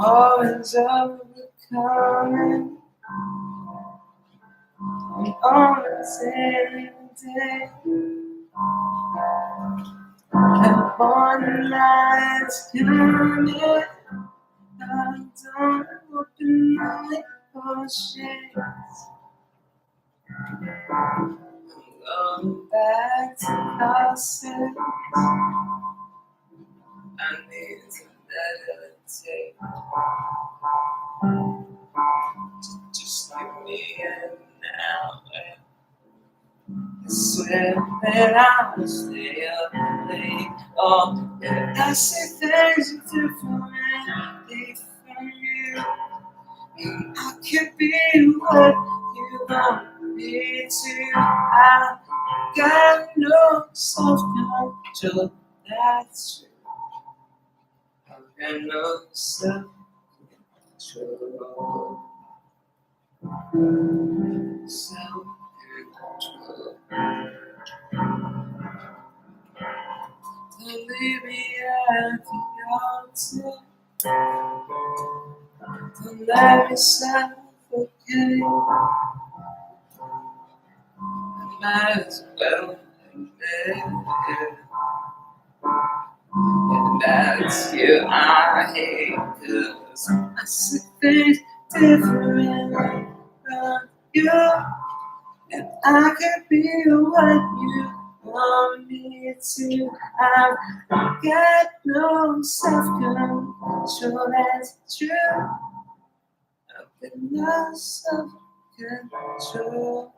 S1: Always overcoming, I'm always in day. And morning lights coming, I don't open my shades. I'm going back to houses. I need to meditate. Just give me an hour. I swear that I will stay up late. Oh, and I say things are differently from you. And I can be what you want me to. I got no self-control. That's true. I've got no self-control. Self-control. Don't leave me at the altar. Don't let me suffocate. I might as well admit it. And that's you I hate, 'cause I see things different from you, and I could be what you want me to. I've got no self-control, that's true. I've got no self-control.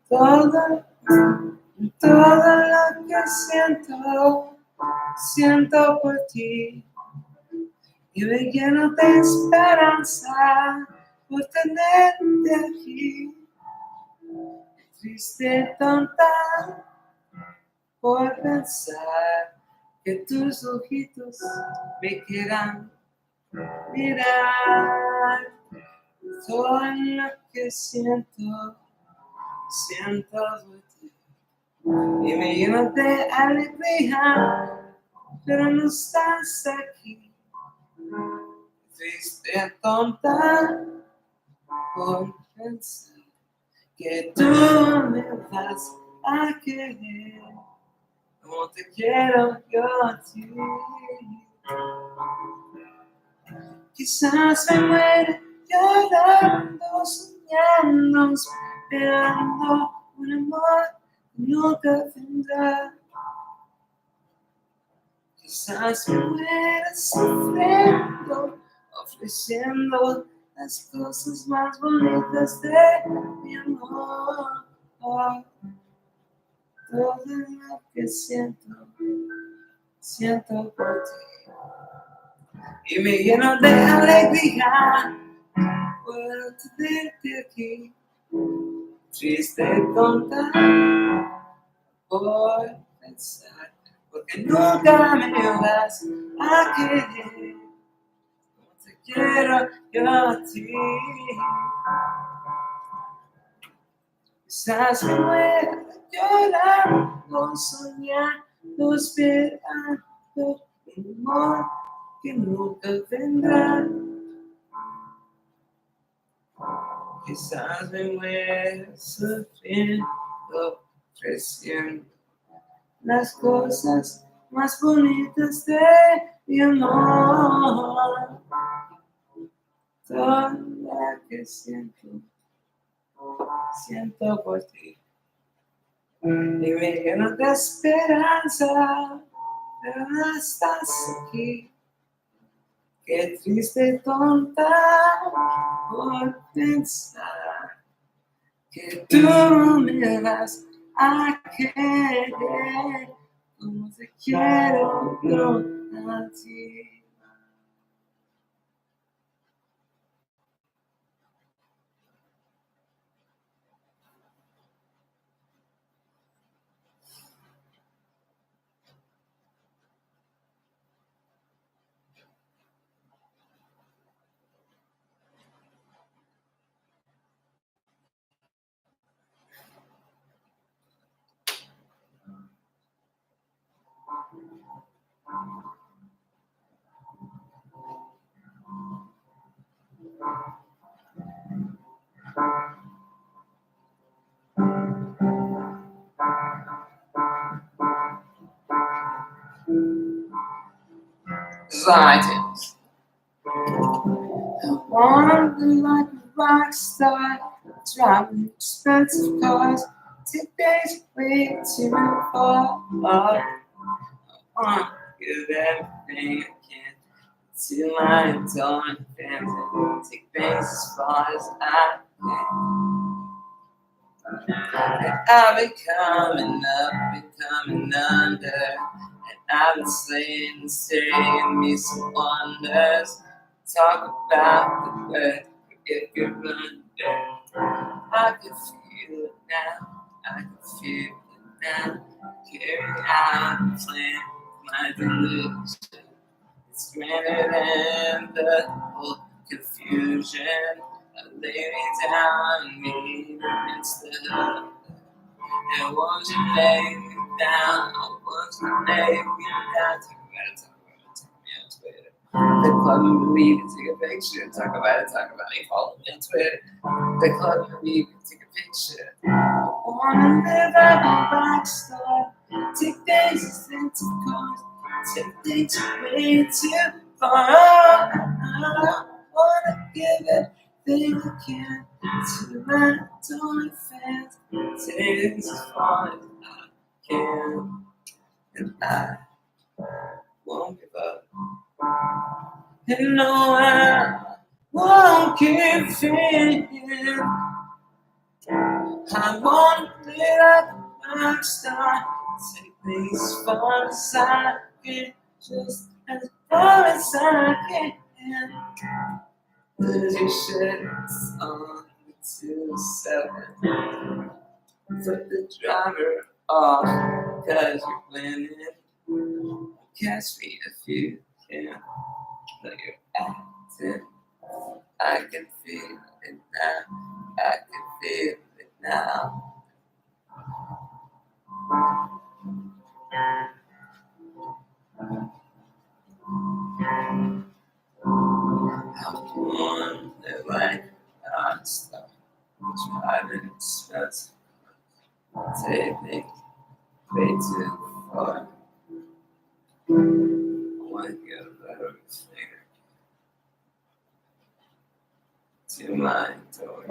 S1: Todo, todo lo que siento por ti. Y me lleno de esperanza por tenerte aquí. Triste, tonta, por pensar que tus ojitos me quieran mirar. Todo lo que siento por ti. Y me lleno de alegría, pero no estás aquí. Triste, tonta, por pensar que tú me vas a querer como te quiero yo a ti. Quizás me muera llorando, soñando, esperando un amor que nunca vendrá. Quizás me muera sufriendo, ofreciendo las cosas más bonitas de mi amor. Todo lo que siento por ti. Y me lleno de alegría, puedo tenerte aquí. Triste, tonta, por pensar, porque nunca me vas a querer como te quiero yo a ti. Quizás me muera llorando, soñando, esperando un amor que nunca vendrá. Quizás me muera sufriendo, ofreciendo las cosas más bonitas de mi amor. Todo lo que siento por ti. Y me lleno de esperanza, pero no estás aquí. Qué triste, tonta, por pensar que tú me vas a querer como te quiero yo a ti. Scientists. I wanna be like a rock star, driving expensive cars. Today's way too far. I wanna give everything I can to my adoring fans and take things as far as I can. And I've been coming up, been coming under, and I've been slaying and saying me some wonders. Talk about the word, forget your blunder. I can feel it now, I can feel it now. Carry out the plan, my delusion. It's greater than the whole confusion. I lay me down, maybe it's the love. And won't you lay me down? Won't you lay me down? Talk about it, talk about it, talk me on Twitter. The club and believe it, take a picture. Talk about it, talk about me, follow me on Twitter. The club and believe it, take a picture. I wanna live like a rock star. Take days into cars. Take things way too far. I wanna give everything I can to my adoring fans. Take as far as I can, and I won't give up. And no, I won't keep feeling. I won't live like a rock star. Take me as far as I can, just as far as I can. Cause you said it's on the 2-7. Put the driver off, cause you're winning. Catch me if you can. Know you're acting. I can feel it now. I can feel it now. I'm one that like non-stop. Driving expensive. Take me way too far. I wanna get everything to my door.